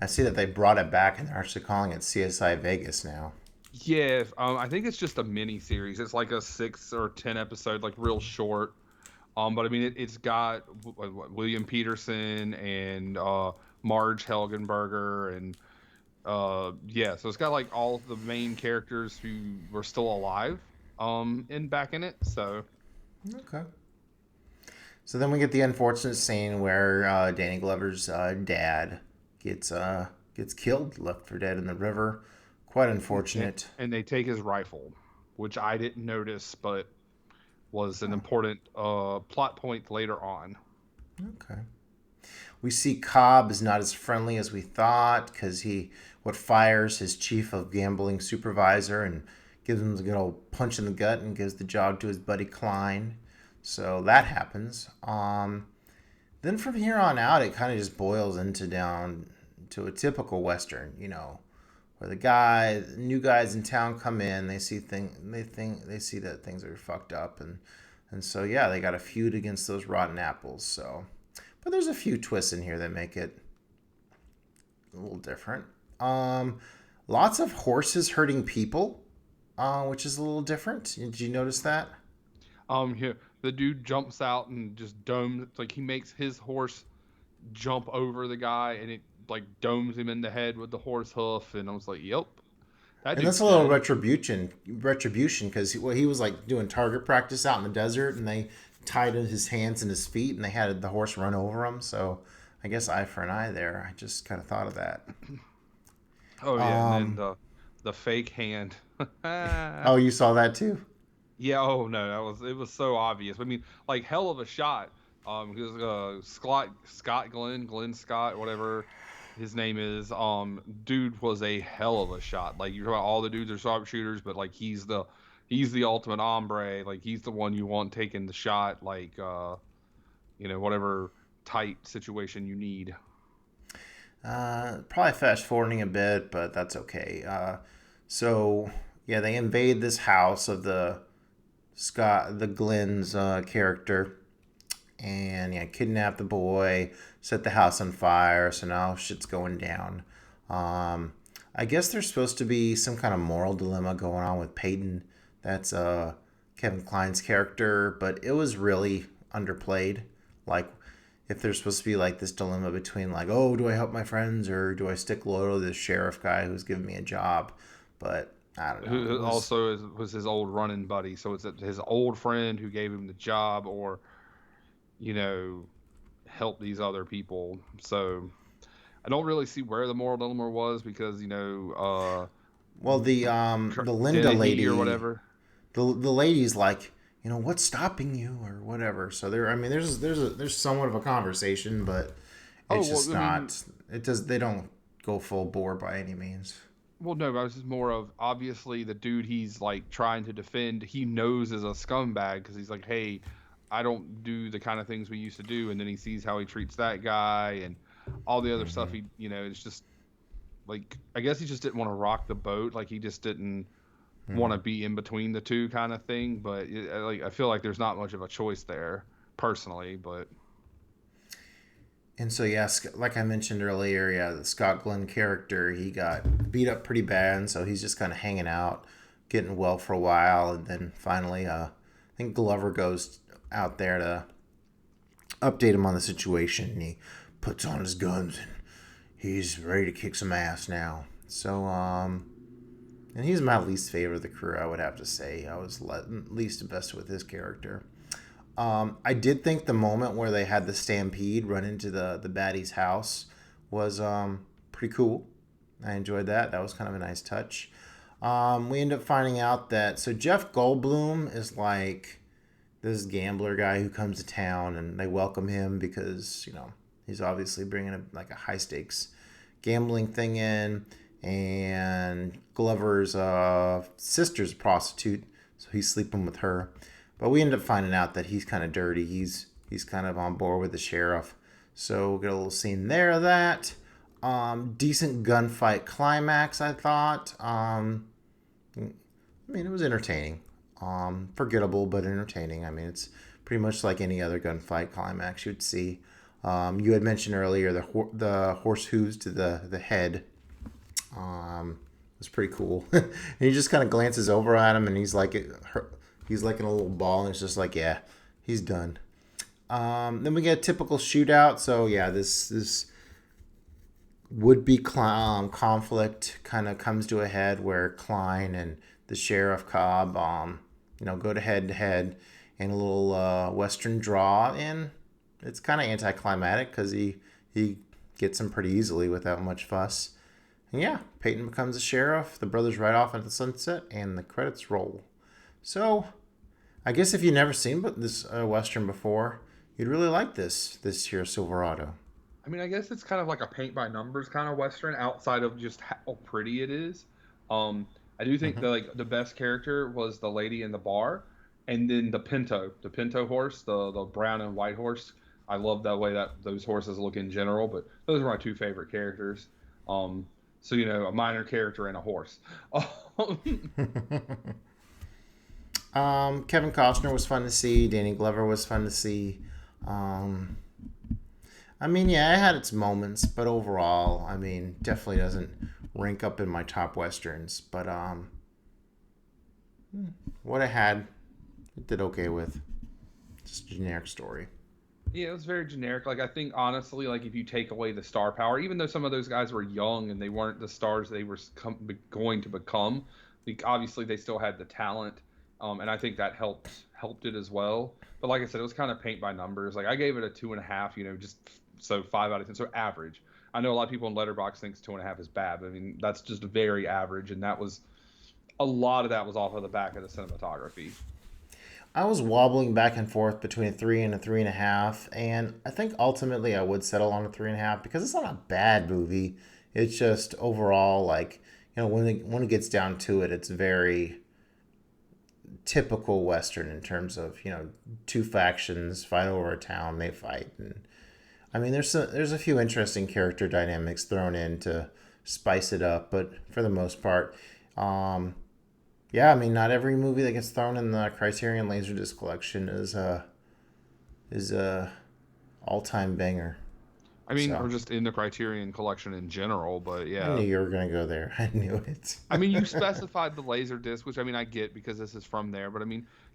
I see that they brought it back and they're actually calling it CSI Vegas now. Yeah, I think it's just a mini series. It's like a 6 or 10 episode, like real short. But I mean, it's got William Peterson and Marge Helgenberger, and yeah, so it's got like all the main characters who were still alive back in it. So okay. So then we get the unfortunate scene where Danny Glover's dad gets killed, left for dead in the river. Quite unfortunate. And they take his rifle, which I didn't notice, but was an important plot point later on. Okay. We see Cobb is not as friendly as we thought because he fires his chief of gambling supervisor and gives him a good old punch in the gut and gives the job to his buddy Klein. So that happens. Then from here on out, it kind of just boils down to a typical Western, where the new guys in town come in, they see that things are fucked up, and so yeah, they got a feud against those rotten apples. So, but there's a few twists in here that make it a little different. Lots of horses hurting people, which is a little different. Did you notice that? Here the dude jumps out and just domes, like he makes his horse jump over the guy, and it like domes him in the head with the horse hoof, and I was like, "Yep." And that's a little retribution, because he was like doing target practice out in the desert, and they tied his hands and his feet, and they had the horse run over him. So I guess eye for an eye there. I just kind of thought of that. Oh yeah, and then the fake hand. Oh, you saw that too? Yeah. Oh no, it was so obvious. I mean, like hell of a shot. Because Glenn Scott, whatever his name is, dude was a hell of a shot. Like you're talking about all the dudes are sharpshooters, but like he's the ultimate hombre. Like he's the one you want taking the shot. Like whatever tight situation you need. Probably fast forwarding a bit, but that's okay. So yeah, they invade this house of the Glenn's character. And yeah, kidnap the boy, set the house on fire. So now shit's going down. I guess there's supposed to be some kind of moral dilemma going on with Peyton. That's Kevin Kline's character, but it was really underplayed. Like if there's supposed to be like this dilemma between like, oh, do I help my friends or do I stick loyal to this sheriff guy who's giving me a job? But I don't know. Who also was his old running buddy. So it's his old friend who gave him the job, or help these other people. So I don't really see where the moral dilemma was because well, the Linda Dennehy lady or whatever. The lady's like, what's stopping you or whatever. So there's somewhat of a conversation, but it's just not. They don't go full bore by any means. Well, no, I was just more of obviously the dude he's like trying to defend. He knows is a scumbag because he's like, hey, I don't do the kind of things we used to do, and then he sees how he treats that guy and all the other stuff. It's just like I guess he just didn't want to rock the boat. Like he just didn't want to be in between the two kind of thing. But I feel like there's not much of a choice there personally. But and so like I mentioned earlier, the Scott Glenn character, he got beat up pretty bad, and so he's just kind of hanging out, getting well for a while, and then finally, I think Glover goes out there to update him on the situation, and he puts on his guns and he's ready to kick some ass now. So and he's my least favorite of the crew, I would have to say. I was least invested with his character. I did think the moment where they had the stampede run into the baddie's house was pretty cool. I enjoyed that. That was kind of a nice touch. We end up finding out that Jeff Goldblum is like this gambler guy who comes to town, and they welcome him because he's obviously bringing a high stakes gambling thing in, and Glover's sister's a prostitute, so he's sleeping with her. But we end up finding out that he's kind of dirty. He's kind of on board with the sheriff. So we'll get a little scene there of that. Decent gunfight climax, I thought. It was entertaining. Forgettable, but entertaining. It's pretty much like any other gunfight climax you'd see. You had mentioned earlier the horse hooves to the head. Was pretty cool. And he just kind of glances over at him, and he's like in a little ball, and it's just like, yeah, he's done. Then we get a typical shootout. So yeah, this would-be conflict kind of comes to a head where Klein and the Sheriff Cobb, go to head and a little Western draw, and it's kind of anticlimactic because he gets him pretty easily without much fuss. And yeah, Peyton becomes a sheriff. The brothers ride off into the sunset, and the credits roll. So, I guess if you've never seen this Western before, you'd really like this here Silverado. I guess it's kind of like a paint by numbers kind of Western outside of just how pretty it is. I do think the best character was the lady in the bar, and then the Pinto horse, the brown and white horse. I love that way that those horses look in general, but those are my two favorite characters. So a minor character and a horse. Kevin Costner was fun to see. Danny Glover was fun to see. It had its moments, but overall, definitely doesn't rank up in my top Westerns. But what I had, it did okay with. Just a generic story. Yeah, it was very generic. Like, I think, honestly, like, if you take away the star power, even though some of those guys were young and they weren't the stars they were going to become, like, obviously they still had the talent, and I think that helped it as well. But like I said, it was kind of paint by numbers. Like, I gave it a 2.5, just so 5 out of 10, so average. I know a lot of people in Letterboxd thinks 2.5 is bad, but that's just very average, and that was a lot of that was off of the back of the cinematography. I was wobbling back and forth between a 3 and a 3.5, and I think ultimately I would settle on a 3.5 because it's not a bad movie. It's just overall, when it gets down to it, it's very typical Western in terms of, two factions fight over a town, they fight, and there's a few interesting character dynamics thrown in to spice it up, but for the most part, not every movie that gets thrown in the Criterion Laserdisc collection is a all-time banger. Or just in the Criterion collection in general, but yeah. I knew you were going to go there. I knew it. You specified the Laserdisc, which I get because this is from there, but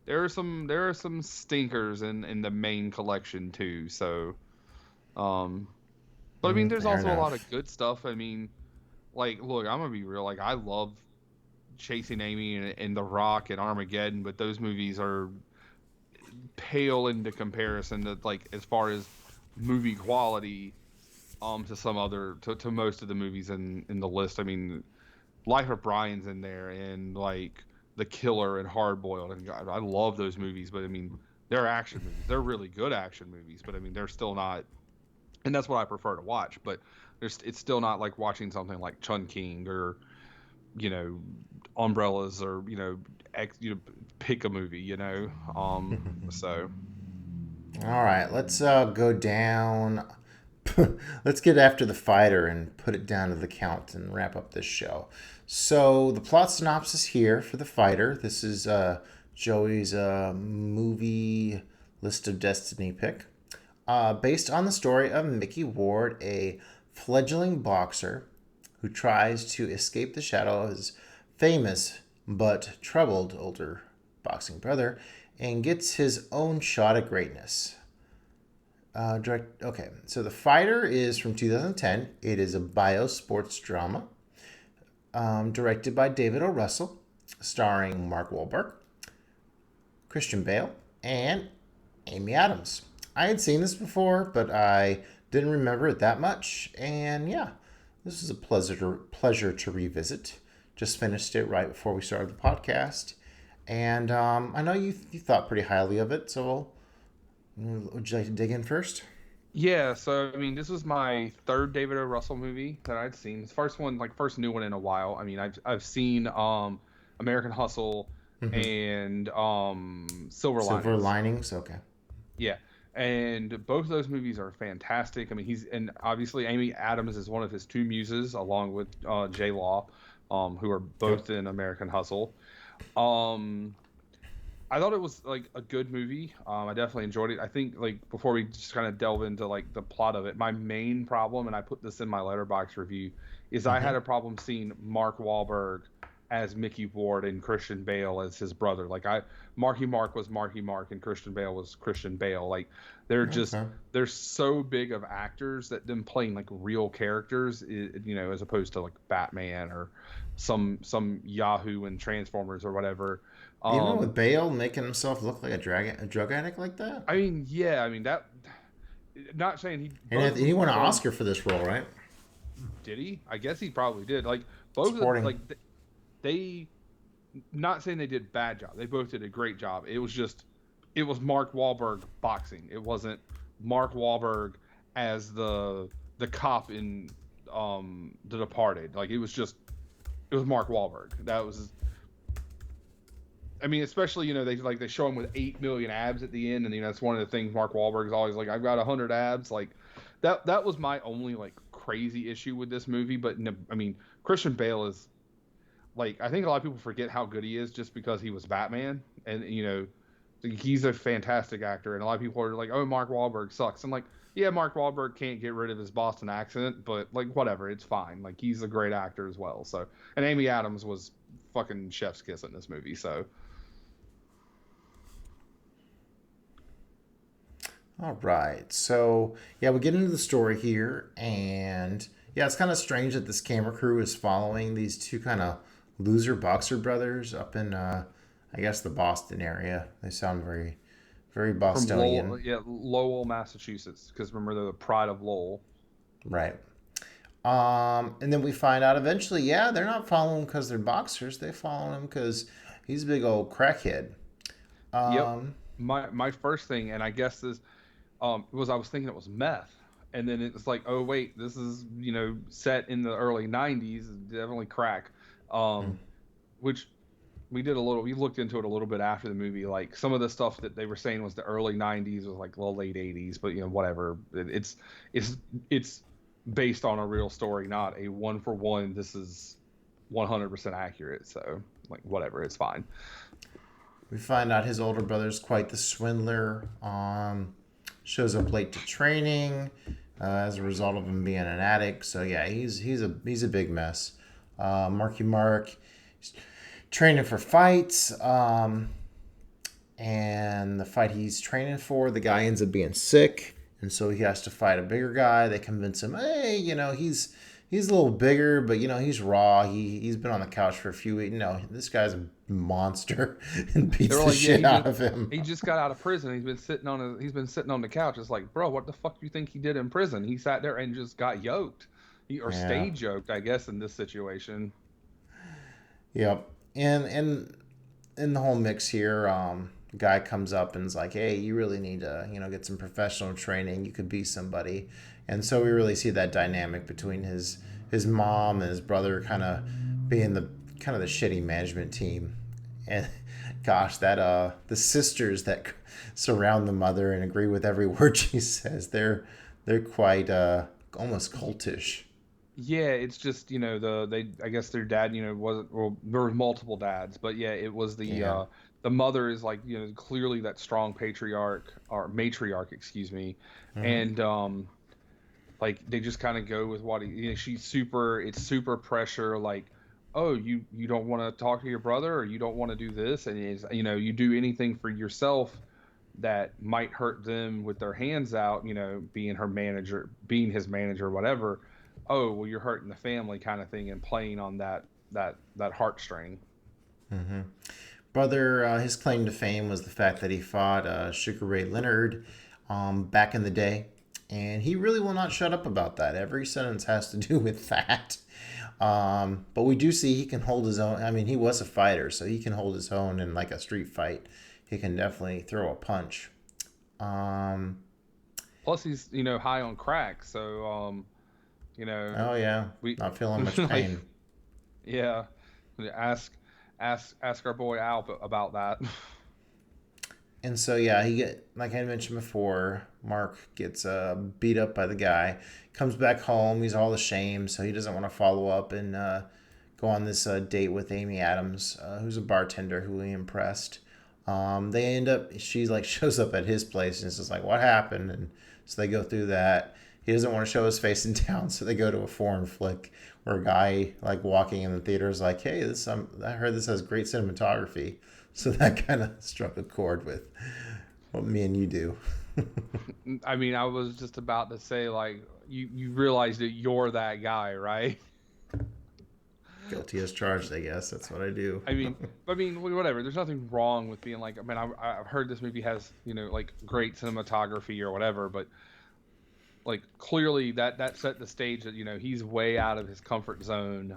there are some stinkers in the main collection too. So, But I mean, there's Fair also a lot of enough. good stuff. I mean, like, look, I'm gonna be real. Like, I love Chasing Amy and The Rock and Armageddon, but those movies are pale into comparison to, like, as far as movie quality, to some other to most of the movies in the list. I mean, Life of Brian's in there, and like The Killer and Hard Boiled, and God, I love those movies. But I mean, they're action movies. They're really good action movies. But I mean, they're still not, and that's what I prefer to watch. But it's still not like watching something like Chun King or, you know, Umbrellas, or, pick a movie. So All right, let's go down. Let's get after the fighter and put it down to the count and wrap up this show. So the plot synopsis here for the fighter. This is Joey's movie list of destiny pick. Based on the story of Mickey Ward, a fledgling boxer who tries to escape the shadow of his famous but troubled older boxing brother and gets his own shot at greatness. Okay, so The Fighter is from 2010. It is a biosports drama directed by David O. Russell, starring Mark Wahlberg, Christian Bale, and Amy Adams. I had seen this before, but I didn't remember it that much. And yeah, this is a pleasure to revisit. Just finished it right before we started the podcast. And I know you thought pretty highly of it, so would you like to dig in first? yeah, so I mean, this was my third David O. Russell movie that I'd seen. It's first one, like first new one in a while. I mean, I've seen American Hustle and Silver Silver Linings. Linings, okay. Yeah, and both of those movies are fantastic. I mean, and obviously Amy Adams is one of his two muses, along with J Law, who are Yep. both in American Hustle. Um, I thought it was like a good movie. I definitely enjoyed it. I think, like, before we just kind of delve into like the plot of it, my main problem, and I put this in my letterbox review, is I had a problem seeing Mark Wahlberg as Mickey Ward and Christian Bale as his brother. Marky Mark was Marky Mark and Christian Bale was Christian Bale. Like, Okay. they're so big of actors that them playing like real characters, as opposed to like Batman or some Yahoo and Transformers or whatever. Even Um, with Bale making himself look like a drug addict like that? I mean, yeah, I mean that. Not saying he And both he won an performed. Oscar for this role, right? Did he? I guess he probably did. Like both of Supporting. like they. Not saying they did a bad job. They both did a great job. It was Mark Wahlberg boxing. It wasn't Mark Wahlberg as the cop in The Departed. Like, it was Mark Wahlberg. That was. I mean, especially, they show him with 8 million abs at the end, and that's one of the things Mark Wahlberg is always like, I've got 100 abs. Like, that was my only like crazy issue with this movie. But no, I mean, Christian Bale is, like, I think a lot of people forget how good he is just because he was Batman, and he's a fantastic actor, and a lot of people are like, oh, Mark Wahlberg sucks. I'm like, yeah, Mark Wahlberg can't get rid of his Boston accent, but like, whatever, it's fine. Like, he's a great actor as well. So, and Amy Adams was fucking chef's kiss in this movie. So All right. So, yeah, we get into the story here. And, yeah, it's kind of strange that this camera crew is following these two kind of loser boxer brothers up in, I guess, the Boston area. They sound very, very from Lowell, Bostonian. yeah, Lowell, Massachusetts, because remember they're the pride of Lowell. Right. And then we find out eventually, yeah, they're not following him because they're boxers. They follow him because he's a big old crackhead. Yep. Um, My first thing, and I guess this was, I was thinking it was meth, and then it's like, oh wait, this is set in the early '90s, definitely crack, which we looked into it a little bit after the movie. Like, some of the stuff that they were saying was the early '90s, was like the late '80s, but whatever. It's based on a real story, not a one for one. This is 100% accurate, so like whatever, it's fine. We find out his older brother's quite the swindler. Shows up late to training as a result of him being an addict. So yeah, he's a big mess. Marky Mark, he's training for fights, and the fight he's training for, the guy ends up being sick, and so he has to fight a bigger guy. They convince him, hey, he's a little bigger, but he's raw. He's been on the couch for a few weeks. No, this guy's a monster and They beats were the like, yeah, shit out of him. he just got out of prison. He's been sitting on the couch. It's like, bro, what the fuck do you think he did in prison? He sat there and just got yoked, or Yeah. stage yoked, I guess, in this situation. Yep. And in the whole mix here, guy comes up and is like, hey, you really need to, get some professional training. You could be somebody. And so we really see that dynamic between his mom and his brother kind of being the shitty management team. And gosh, that the sisters that surround the mother and agree with every word she says, they're quite almost cultish. Yeah, it's just I guess their dad wasn't, well, there were multiple dads, but yeah, it was the mother is like clearly that strong patriarch or matriarch, excuse me, and like they just kind of go with what she's it's super pressure, like, oh, you don't want to talk to your brother, or you don't want to do this, and it's, you do anything for yourself that might hurt them with their hands out, being his manager, whatever. Oh, well, you're hurting the family, kind of thing, and playing on that heartstring. Brother, his claim to fame was the fact that he fought Sugar Ray Leonard back in the day, and he really will not shut up about that. Every sentence has to do with that. But we do see he can hold his own. I mean, he was a fighter, so he can hold his own in like a street fight. He can definitely throw a punch. Plus, he's high on crack, so Oh yeah, not feeling much like, pain. yeah, ask our boy Al about that. And so yeah, like I mentioned before, Mark gets beat up by the guy. Comes back home, he's all ashamed, so he doesn't want to follow up and go on this date with Amy Adams, who's a bartender who he impressed. She like shows up at his place and it's just like, what happened? And so they go through that. He doesn't want to show his face in town, so they go to a foreign flick where a guy like walking in the theater is like, hey, I heard this has great cinematography. So that kind of struck a chord with what me and you do. I mean, I was just about to say, like, you realize that you're that guy, right? Guilty as charged, I guess. That's what I do. I mean, whatever. There's nothing wrong with being like, I mean, I've heard this movie has, like great cinematography or whatever, but like clearly that set the stage that he's way out of his comfort zone,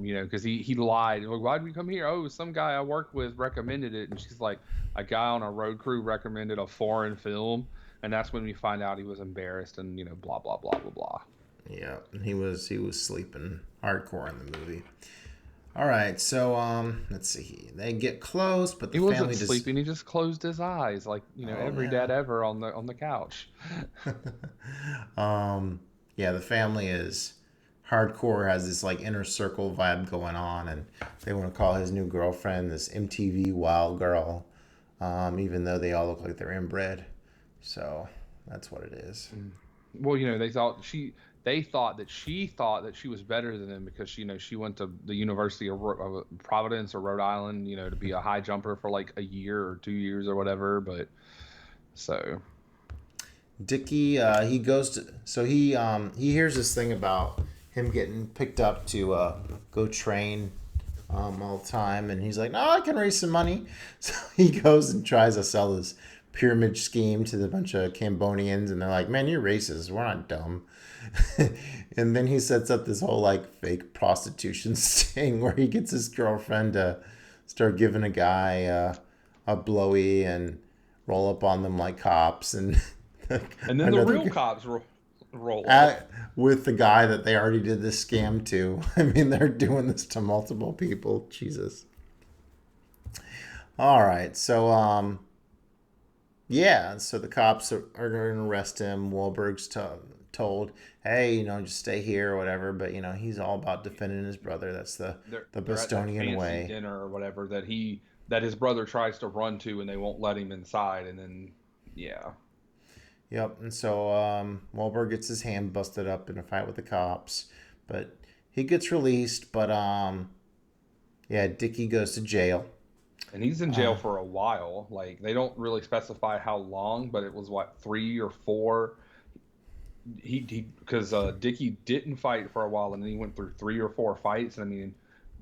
because he lied. Like, why'd we come here? Oh, some guy I worked with recommended it, and she's like, a guy on a road crew recommended a foreign film, and that's when we find out he was embarrassed and blah blah blah blah blah. Yeah, he was sleeping hardcore in the movie. All right, so let's see. They get close, but the family wasn't sleeping. He just closed his eyes, like every dad ever on the couch. Yeah, the family is hardcore. Has this like inner circle vibe going on, and they want to call his new girlfriend this MTV wild girl, even though they all look like they're inbred. So that's what it is. Well, they thought that she was better than them because she went to the University of Providence or Rhode Island, to be a high jumper for like a year or 2 years or whatever. But so Dickie, he hears this thing about him getting picked up to go train all the time, and he's like, no, I can raise some money. So he goes and tries to sell this pyramid scheme to the bunch of Cambodians, and they're like, man, you're racist, we're not dumb. And then he sets up this whole like fake prostitution sting where he gets his girlfriend to start giving a guy a blowy and roll up on them like cops, and then the real cops roll up with the guy that they already did this scam to. I mean, they're doing this to multiple people. Jesus. All right, so yeah, so the cops are going to arrest him. Wahlberg's told, hey, just stay here or whatever. But he's all about defending his brother. That's the Bostonian way. Dinner or whatever that his brother tries to run to, and they won't let him inside. And then yeah. Yep. And so Wahlberg gets his hand busted up in a fight with the cops, but he gets released. But yeah, Dickie goes to jail. And he's in jail for a while. Like, they don't really specify how long, but it was 3 or 4 he because Dickie didn't fight for a while, and then he went through 3 or 4 fights. I mean,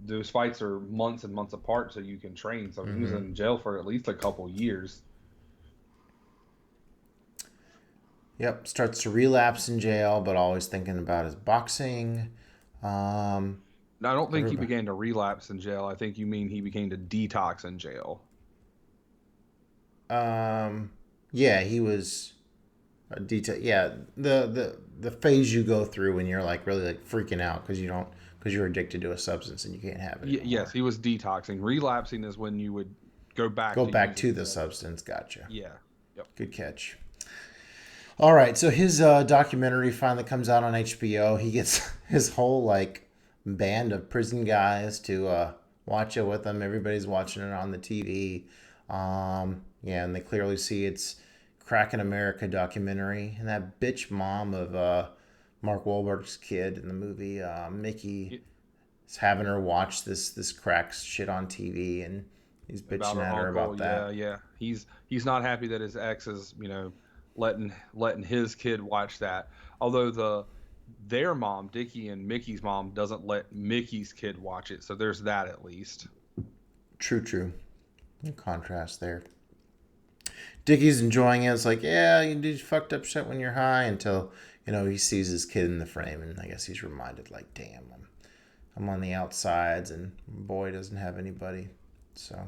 those fights are months and months apart, so you can train. So he was Mm-hmm. in jail for at least a couple years. Yep, starts to relapse in jail, but always thinking about his boxing. Um, Now, I don't think he everybody. began to relapse in jail. I think you mean he began to detox in jail. Um, yeah, he was a detail. Yeah, the phase you go through when you're like really like freaking out because you're addicted to a substance and you can't have it Yes, anymore. he was detoxing. Relapsing is when you would go back Go to back using to it. the substance. Gotcha. Yeah. Yep. Good catch. All right, so his documentary finally comes out on HBO. He gets his whole like band of prison guys to watch it with him. Everybody's watching it on the TV. Yeah, and they clearly see it's Crackin' America documentary, and that bitch mom of Mark Wahlberg's kid in the movie, Mickey, Y- is having her watch this crack shit on TV, and he's About bitching her at her uncle. about Yeah, that. yeah. He's not happy that his ex is, letting his kid watch that. Although their mom, Dickie and Mickey's mom, doesn't let Mickey's kid watch it. So there's that at least. True, true. In contrast there. Dickie's enjoying it. It's like, yeah, you do fucked up shit when you're high until, he sees his kid in the frame and I guess he's reminded, like, damn, I'm on the outsides and boy doesn't have anybody. So,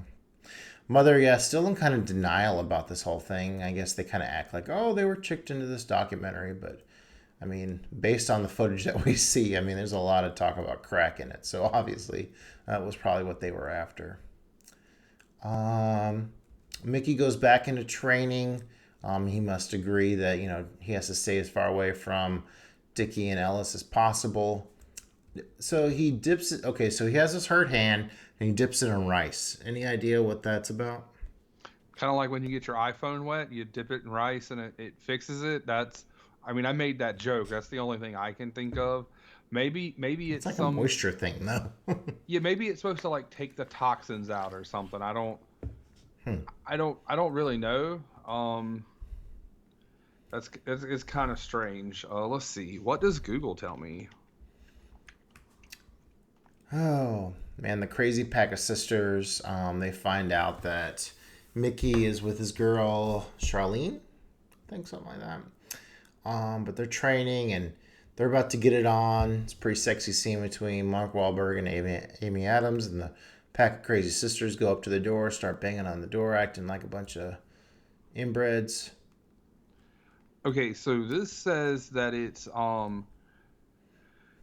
mother, yeah, still in kind of denial about this whole thing. I guess they kind of act like, oh, they were tricked into this documentary, but I mean, based on the footage that we see, I mean, there's a lot of talk about crack in it. So obviously, that was probably what they were after. Um, Mickey goes back into training. He must agree that he has to stay as far away from Dickie and Ellis as possible. So he dips it. Okay, so he has his hurt hand and he dips it in rice. Any idea what that's about? Kind of like when you get your iPhone wet, you dip it in rice and it fixes it. I mean, I made that joke. That's the only thing I can think of. Maybe It's it's like a some, moisture thing, though. yeah, maybe it's supposed to like take the toxins out or something. I don't really know. That's it's kind of strange. Let's see. What does Google tell me? Oh man, the crazy pack of sisters. They find out that Mickey is with his girl Charlene. I think something like that. But they're training and they're about to get it on. It's a pretty sexy scene between Mark Wahlberg and Amy Adams, and the pack of crazy sisters go up to the door, start banging on the door, acting like a bunch of inbreds. Okay, so this says that it's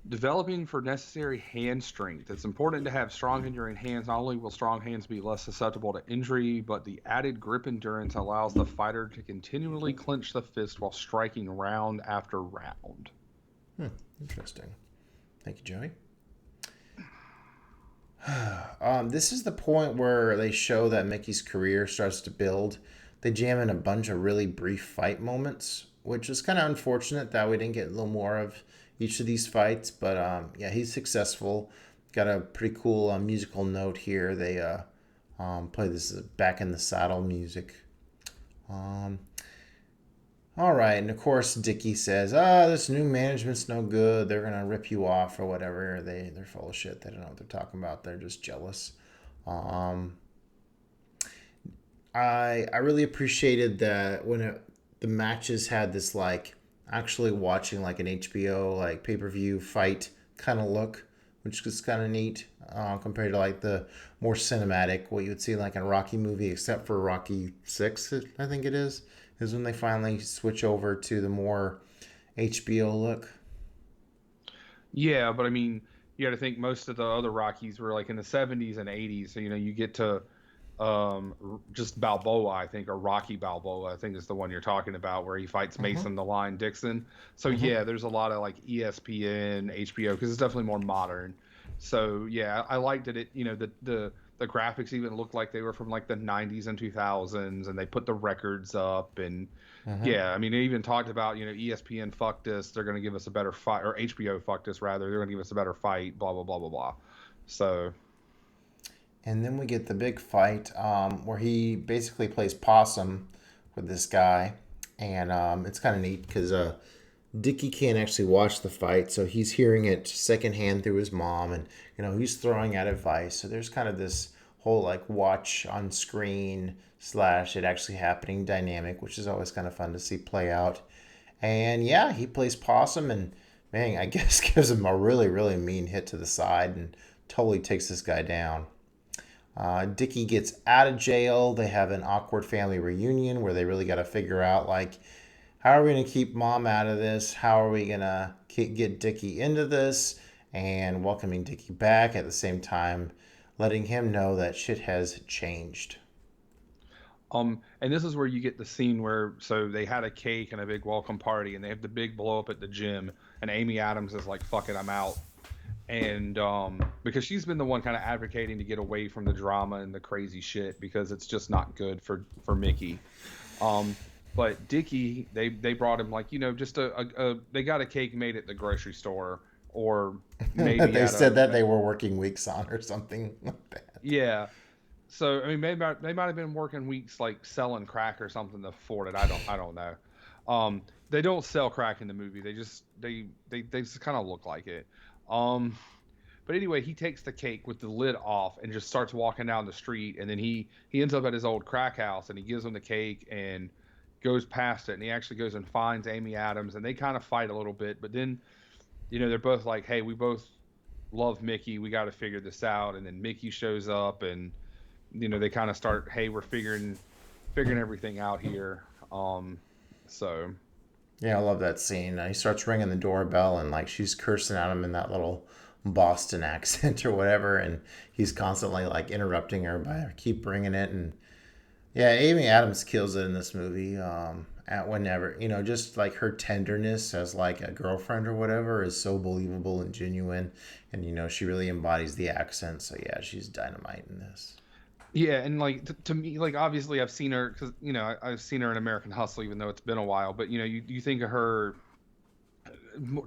developing for necessary hand strength. It's important to have strong enduring hands. Not only will strong hands be less susceptible to injury, but the added grip endurance allows the fighter to continually clench the fist while striking round after round. Interesting. Thank you, Joey. This is the point where they show that Mickey's career starts to build. They jam in a bunch of really brief fight moments, which is kind of unfortunate that we didn't get a little more of each of these fights. But yeah, he's successful. Got a pretty cool musical note here. They play this back in the saddle music. Um, all right, and of course Dickie says, this new management's no good. They're gonna rip you off or whatever. They're full of shit. They don't know what they're talking about. They're just jealous. Um, I really appreciated that when the matches had this like actually watching like an HBO like pay per view fight kind of look, which was kind of neat compared to like the more cinematic what you would see like in a Rocky movie, except for Rocky Six, I think it is when they finally switch over to the more HBO look. Yeah, but I mean, you got to think most of the other Rockies were like in the 70s and 80s. So, you get to just Balboa, I think, or Rocky Balboa, I think is the one you're talking about, where he fights Mm-hmm. Mason the Lion Dixon. So Mm-hmm. yeah, there's a lot of like ESPN, HBO, because it's definitely more modern. So yeah, I liked that the graphics even looked like they were from like the 90s and 2000s, and they put the records up, and Mm-hmm. yeah, I mean they even talked about ESPN fucked us, they're gonna give us a better fight, or HBO fucked us rather, they're gonna give us a better fight, blah blah blah blah blah. So And then we get the big fight where he basically plays possum with this guy, and it's kind of neat because Dickie can't actually watch the fight, so he's hearing it secondhand through his mom, and he's throwing out advice. So there's kind of this whole like watch on screen slash it actually happening dynamic, which is always kind of fun to see play out. And yeah, he plays possum, and man, I guess gives him a really really mean hit to the side and totally takes this guy down. Dickie gets out of jail. They have an awkward family reunion where they really got to figure out like, how are we going to keep mom out of this? How are we going to get Dickie into this? And welcoming Dickie back at the same time, letting him know that shit has changed. And this is where you get the scene where so they had a cake and a big welcome party, and they have the big blow up at the gym, and Amy Adams is like, "Fuck it, I'm out." And because she's been the one kind of advocating to get away from the drama and the crazy shit because it's just not good for Mickey. But Dickie, they brought him like just they got a cake made at the grocery store, or maybe they said that they were working weeks on or something like that. Yeah. So I mean, maybe they might have been working weeks like selling crack or something to afford it. I don't know. They don't sell crack in the movie. They just kind of look like it. But anyway, he takes the cake with the lid off and just starts walking down the street, and then he ends up at his old crack house, and he gives him the cake and goes past it, and he actually goes and finds Amy Adams, and they kind of fight a little bit, but then they're both like, hey, we both love Mickey, we got to figure this out. And then Mickey shows up, and they kind of start, hey, we're figuring everything out here. So yeah, I love that scene. He starts ringing the doorbell, and like she's cursing at him in that little Boston accent or whatever, and he's constantly like interrupting her by keep ringing it. And yeah, Amy Adams kills it in this movie. At whenever just like her tenderness as like a girlfriend or whatever is so believable and genuine, and she really embodies the accent. So yeah, she's dynamite in this. Yeah, and like to me, like obviously I've seen her because I've seen her in American Hustle, even though it's been a while. But you think of her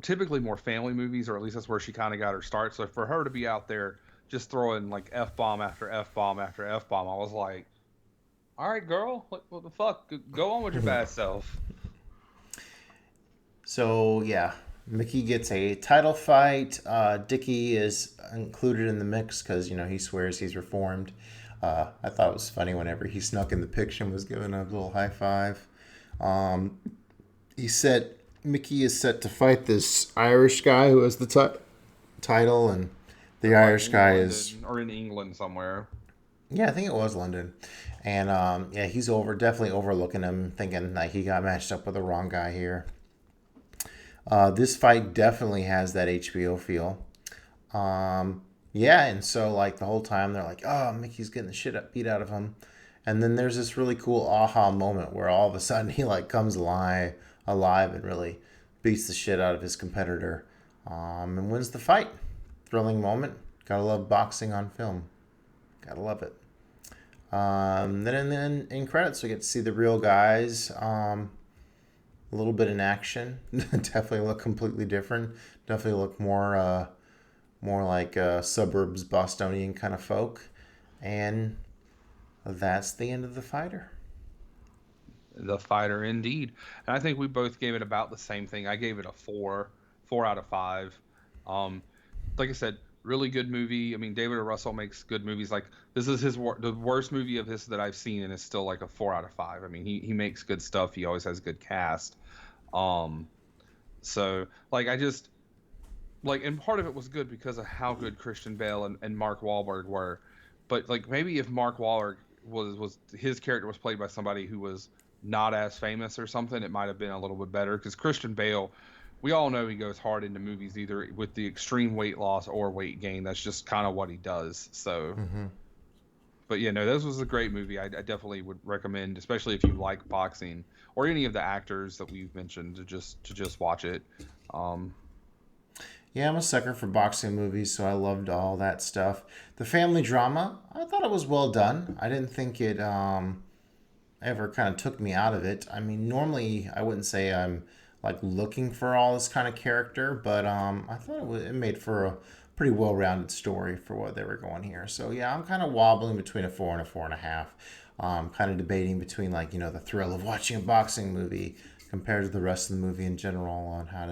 typically more family movies, or at least that's where she kind of got her start. So for her to be out there just throwing like F-bomb after F-bomb after F-bomb, I was like, all right, girl, what the fuck? Go on with your bad self. So yeah, Mickey gets a title fight. Dickie is included in the mix because he swears he's reformed. I thought it was funny whenever he snuck in the picture and was giving a little high five. Mickey is set to fight this Irish guy who has the title, and the Irish guy is in England somewhere. Yeah, I think it was London. And yeah, he's definitely overlooking him, thinking like he got matched up with the wrong guy here. This fight definitely has that HBO feel. Yeah, and so like the whole time they're like, oh, Mickey's getting the shit beat out of him. And then there's this really cool aha moment where all of a sudden he like comes alive and really beats the shit out of his competitor and wins the fight. Thrilling moment. Gotta love boxing on film. Gotta love it. Then in credits we get to see the real guys. A little bit in action. Definitely look completely different. Definitely look more like suburbs Bostonian kind of folk. And that's the end of The Fighter. The Fighter, indeed. And I think we both gave it about the same thing. I gave it a 4 out of 5. Like I said, really good movie. I mean, David O. Russell makes good movies. Like this is the worst movie of his that I've seen, and it's still like a 4 out of 5. I mean, he makes good stuff. He always has good cast. So like I just like, and part of it was good because of how good Christian Bale and Mark Wahlberg were. But like maybe if Mark Wahlberg was his character was played by somebody who was not as famous or something, it might have been a little bit better. Because Christian Bale, we all know he goes hard into movies either with the extreme weight loss or weight gain. That's just kind of what he does. So, But yeah, no, this was a great movie. I definitely would recommend, especially if you like boxing or any of the actors that we've mentioned, to just watch it. Yeah, I'm a sucker for boxing movies, so I loved all that stuff. The family drama, I thought it was well done. I didn't think it ever kind of took me out of it. I mean, normally I wouldn't say I'm like looking for all this kind of character, but I thought it made for a pretty well-rounded story for what they were going here. So yeah, I'm kind of wobbling between a 4 and a 4.5. Kind of debating between like the thrill of watching a boxing movie compared to the rest of the movie in general on how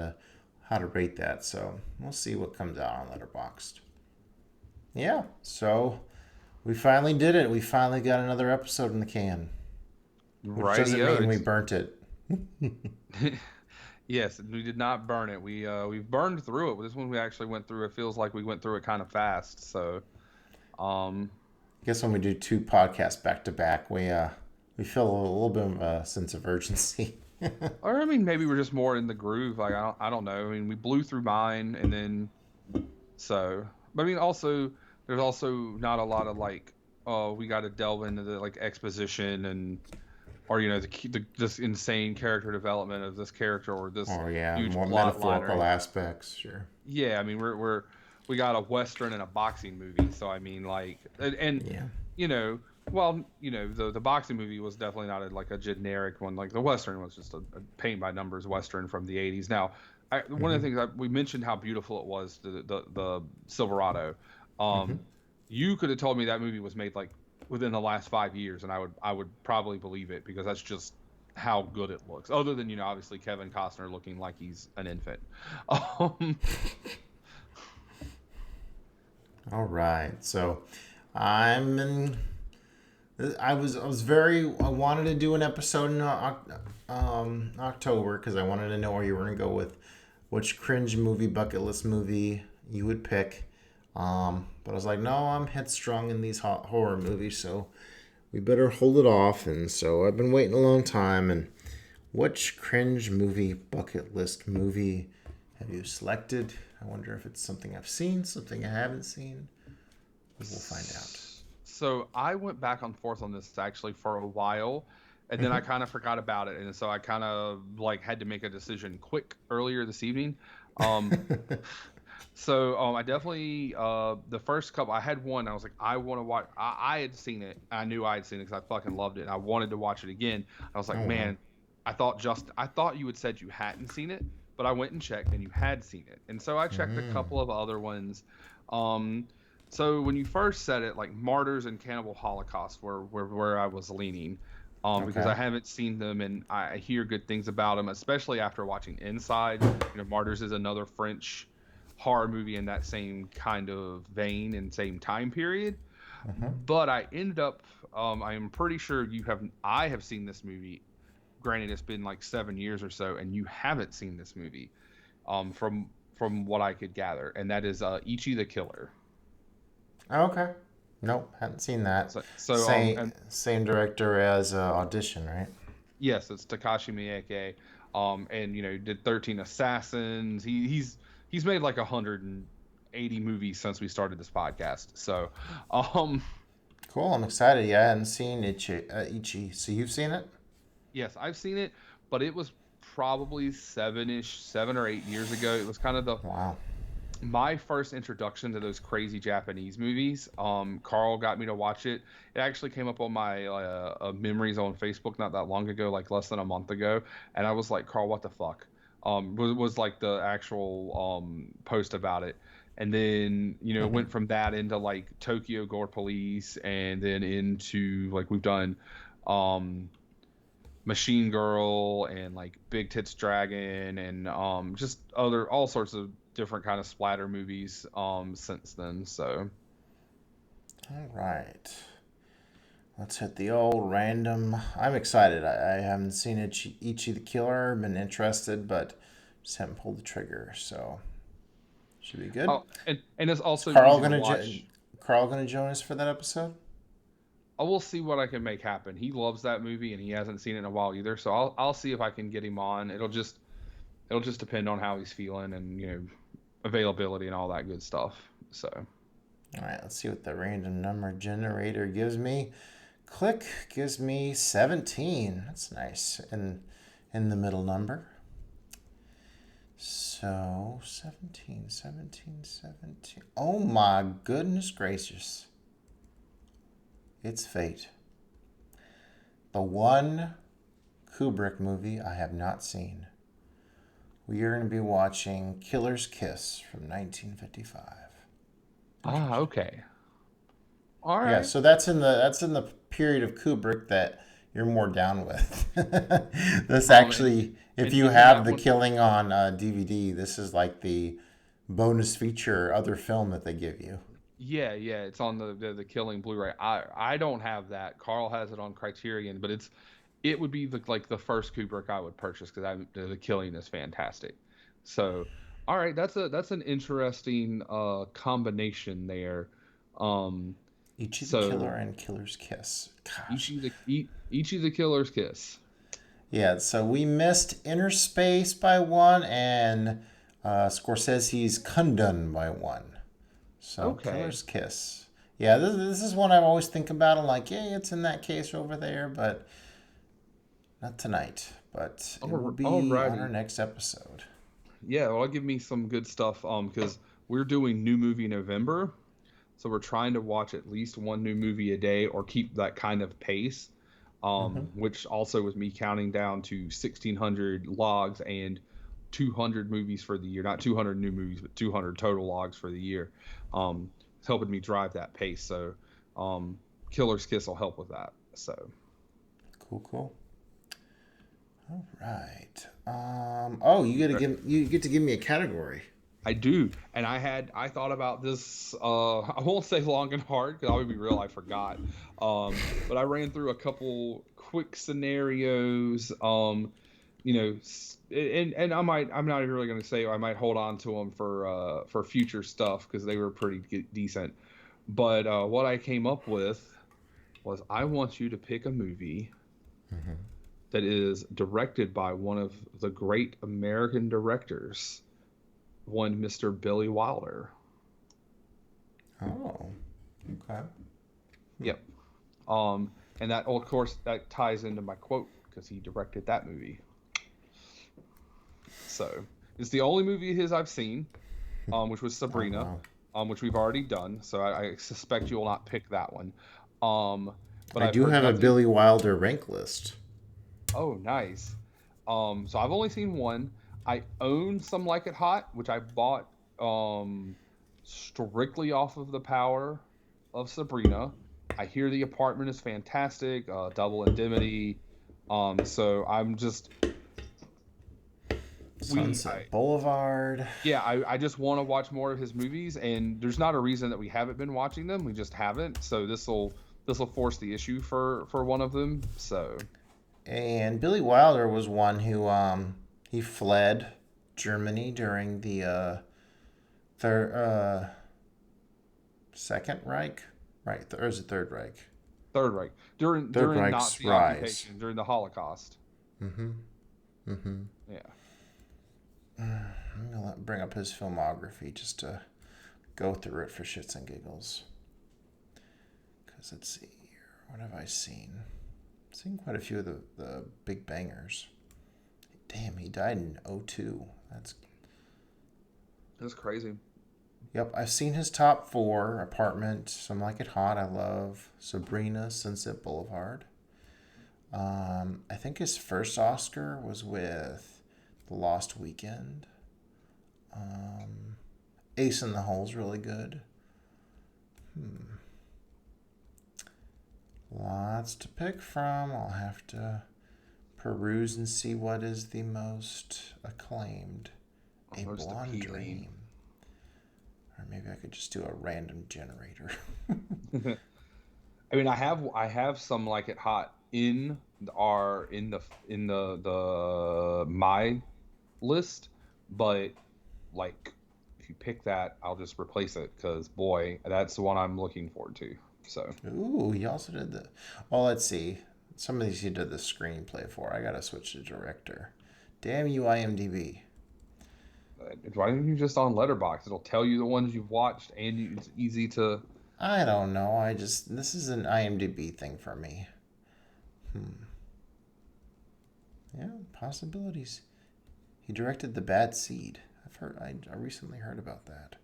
to rate that. So we'll see what comes out on Letterboxd. Yeah, so we finally did it. We finally got another episode in the can. Which doesn't mean we burnt it. Yes, we did not burn it. We burned through it. This one we actually went through. It feels like we went through it kind of fast. So, I guess when we do 2 podcasts back to back, we feel a little bit of a sense of urgency. or I mean, maybe we're just more in the groove. Like I don't know. I mean, we blew through mine, and then so. But I mean, also there's also not a lot of like, oh, we got to delve into the like exposition and. Or this insane character development of this character or this huge more plot metaphorical line. aspects, sure. Yeah, I mean we got a Western and a boxing movie, so I mean like and the boxing movie was definitely not a generic one. Like the Western was just a paint by numbers Western from the 80s. Now, one of the things we mentioned how beautiful it was, the Silverado. You could have told me that movie was made like within the last 5 years, and I would probably believe it because that's just how good it looks. Other than obviously Kevin Costner looking like he's an infant. All right, so I wanted to do an episode in October because I wanted to know where you were going to go with which cringe movie, bucket list movie you would pick. But I was like, no, I'm headstrong in these horror movies, so we better hold it off. And so I've been waiting a long time. And which cringe movie, bucket list movie have you selected? I wonder if it's something I've seen, something I haven't seen. We'll find out. So I went back and forth on this actually for a while, and then I kind of forgot about it, and so I kind of like had to make a decision quick earlier this evening. So I definitely the first couple I had one I was like I want to watch. I had seen it. I knew I had seen it because I fucking loved it, and I wanted to watch it again. I was like, man, I thought you had said you hadn't seen it, but I went and checked and you had seen it, and so I checked a couple of other ones. So when you first said it, like Martyrs and Cannibal Holocaust were where I was leaning, because I haven't seen them and I hear good things about them, especially after watching Inside. Martyrs is another French horror movie in that same kind of vein and same time period. But I ended up I am pretty sure I have seen this movie. Granted, it's been like 7 years or so, and you haven't seen this movie, from what I could gather, and that is Ichi the Killer. Okay. Nope, hadn't seen that. So same director as Audition, right? Yes, it's Takashi Miike. And did 13 Assassins. He's made like 180 movies since we started this podcast. So, cool. I'm excited. Yeah, I hadn't seen Ichi. So you've seen it? Yes, I've seen it, but it was probably 7 or 8 years ago. It was kind of my first introduction to those crazy Japanese movies. Carl got me to watch it. It actually came up on my memories on Facebook not that long ago, like less than a month ago, and I was like, Carl, what the fuck? Was like the actual post about it, and then went from that into like Tokyo Gore Police, and then into like we've done Machine Girl and like Big Tits Dragon and just all sorts of different kind of splatter movies since then. So all right, let's hit the old random. I'm excited. I haven't seen Ichi the Killer. Been interested, but just haven't pulled the trigger. So should be good. Oh, and it's also Carl gonna join us for that episode? I will see what I can make happen. He loves that movie and he hasn't seen it in a while either. So I'll see if I can get him on. It'll just depend on how he's feeling and availability and all that good stuff. So all right, let's see what the random number generator gives me. Click gives me 17. That's nice. In the middle number. So 17. Oh my goodness gracious. It's fate. The one Kubrick movie I have not seen. We are going to be watching Killer's Kiss from 1955. Okay. All right. Yeah, so that's in the period of Kubrick that you're more down with. This Um, actually, if and you even have that The one, Killing on DVD, this is like the bonus feature other film that they give you. yeah, yeah, it's on the Killing Blu-ray. I don't have that. Carl has it on Criterion, but it would be the first Kubrick I would purchase because the Killing is fantastic. So, all right, that's an interesting combination there. Um, Ichi the so Killer and Killer's Kiss. Gosh. Ichi the Killer's Kiss. Yeah, so we missed Inner Space by one and Scorsese's Kundun by one. So Okay. Killer's Kiss. Yeah, this is one I always think about. I'm like, yeah, it's in that case over there, but not tonight. But it will be on our Alrighty. next episode. Yeah, well, give me some good stuff. Because we're doing new movie November, so we're trying to watch at least one new movie a day or keep that kind of pace. Which also was me counting down to 1,600 logs and 200 movies for the year. Not 200 new movies, but 200 total logs for the year. It's helping me drive that pace. So, Killer's Kiss will help with that. So, Cool, cool. All right. Oh, you get to give me a category. I do, and I thought about this. I won't say long and hard because I would be real. I forgot, but I ran through a couple quick scenarios. And I'm not really going to say I might hold on to them for future stuff because they were pretty decent. But what I came up with was I want you to pick a movie that is directed by one of the great American directors, one Mr. Billy Wilder. Oh, okay. Yep. And that, of course, that ties into my quote because he directed that movie. So it's the only movie of his I've seen, which was Sabrina, which we've already done. So I suspect you will not pick that one. But I I've do heard have a nothing. Billy Wilder rank list. Oh, nice. So I've only seen one. I own Some Like It Hot, which I bought strictly off of the power of Sabrina. I hear The Apartment is fantastic, Double Indemnity. So I'm just Sunset Boulevard. yeah, I just want to watch more of his movies, and there's not a reason that we haven't been watching them. We just haven't. So this will force the issue for one of them. So. And Billy Wilder was one who he fled Germany during the Second Reich, right? Or is it Third Reich? Third Reich during Reich's Nazi rise. occupation during the Holocaust. Yeah. I'm gonna bring up his filmography just to go through it for shits and giggles. Because let's see here, what have I seen? I've seen quite a few of the big bangers. Damn, he died in 2002. That's crazy. Yep, I've seen his top four: Apartment, Some Like It Hot, I love, Sabrina, Sunset Boulevard. I think his first Oscar was with The Lost Weekend. Ace in the Hole's really good. Lots to pick from. I'll have to peruse and see what is the most acclaimed. A Most Blonde appealing. Dream. Or maybe I could just do a random generator. I mean, I have Some Like It Hot in the my list, but like if you pick that, I'll just replace it because boy, that's the one I'm looking forward to. So Ooh, he also did the. Well, let's see. Some of these he did the screenplay for. I gotta switch to director. Damn you, IMDb. why don't you just on Letterboxd? It'll tell you the ones you've watched, and it's easy to. I don't know. This is an IMDb thing for me. Yeah, possibilities. He directed The Bad Seed. I recently heard about that.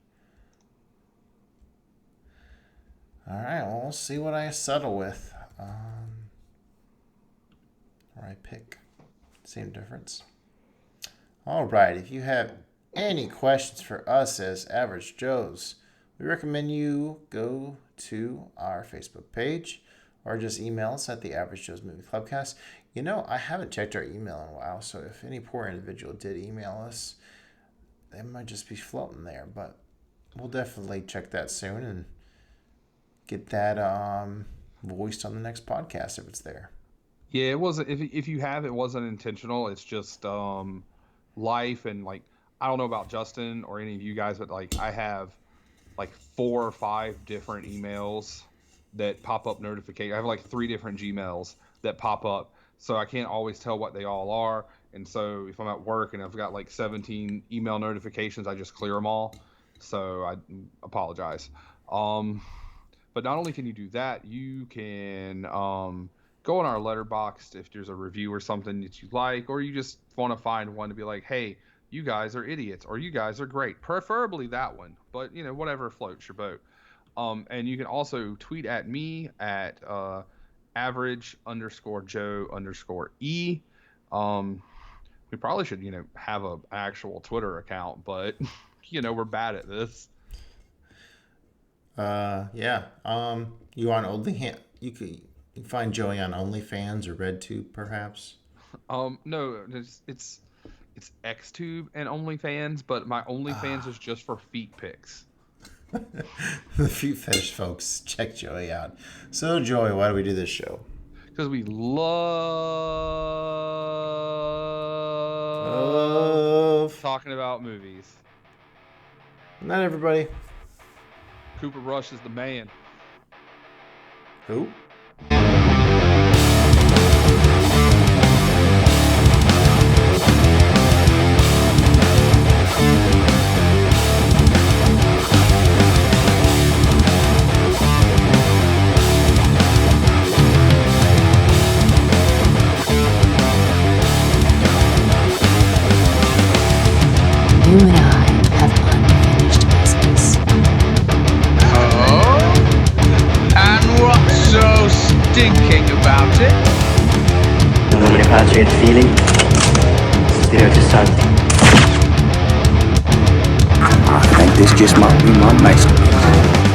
All right, well, we'll see what I settle with. Or I pick. Same difference. All right, if you have any questions for us as Average Joes, we recommend you go to our Facebook page or just email us at the Average Joe's Movie Clubcast. You know, I haven't checked our email in a while, so if any poor individual did email us, they might just be floating there, but we'll definitely check that soon and get that voiced on the next podcast if it's there. Yeah, it wasn't. If you have, it wasn't intentional. It's just life, and like, I don't know about Justin or any of you guys, but like, I have like 4 or 5 different emails that pop up notification. I have like 3 different Gmails that pop up, so I can't always tell what they all are. And so if I'm at work and I've got like 17 email notifications, I just clear them all. So I apologize. But not only can you do that, you can go on our Letterboxd if there's a review or something that you like, or you just want to find one to be like, hey, you guys are idiots, or you guys are great. Preferably that one, but you know, whatever floats your boat. And you can also tweet at me at average_Joe_E. We probably should, you know, have an actual Twitter account, but you know, we're bad at this. Yeah. You on OnlyFans? You can find Joey on OnlyFans or RedTube, perhaps. No, it's XTube and OnlyFans, but my OnlyFans is just for feet pics. The feet fetish folks, check Joey out. So, Joey, why do we do this show? Because we love talking about movies. Not everybody. Cooper Rush is the man. Who? You and I have unfinished business. Oh? And what's so stinking about it? Non mi piace il feeling. Spero to start. I think this just might be my masterpiece.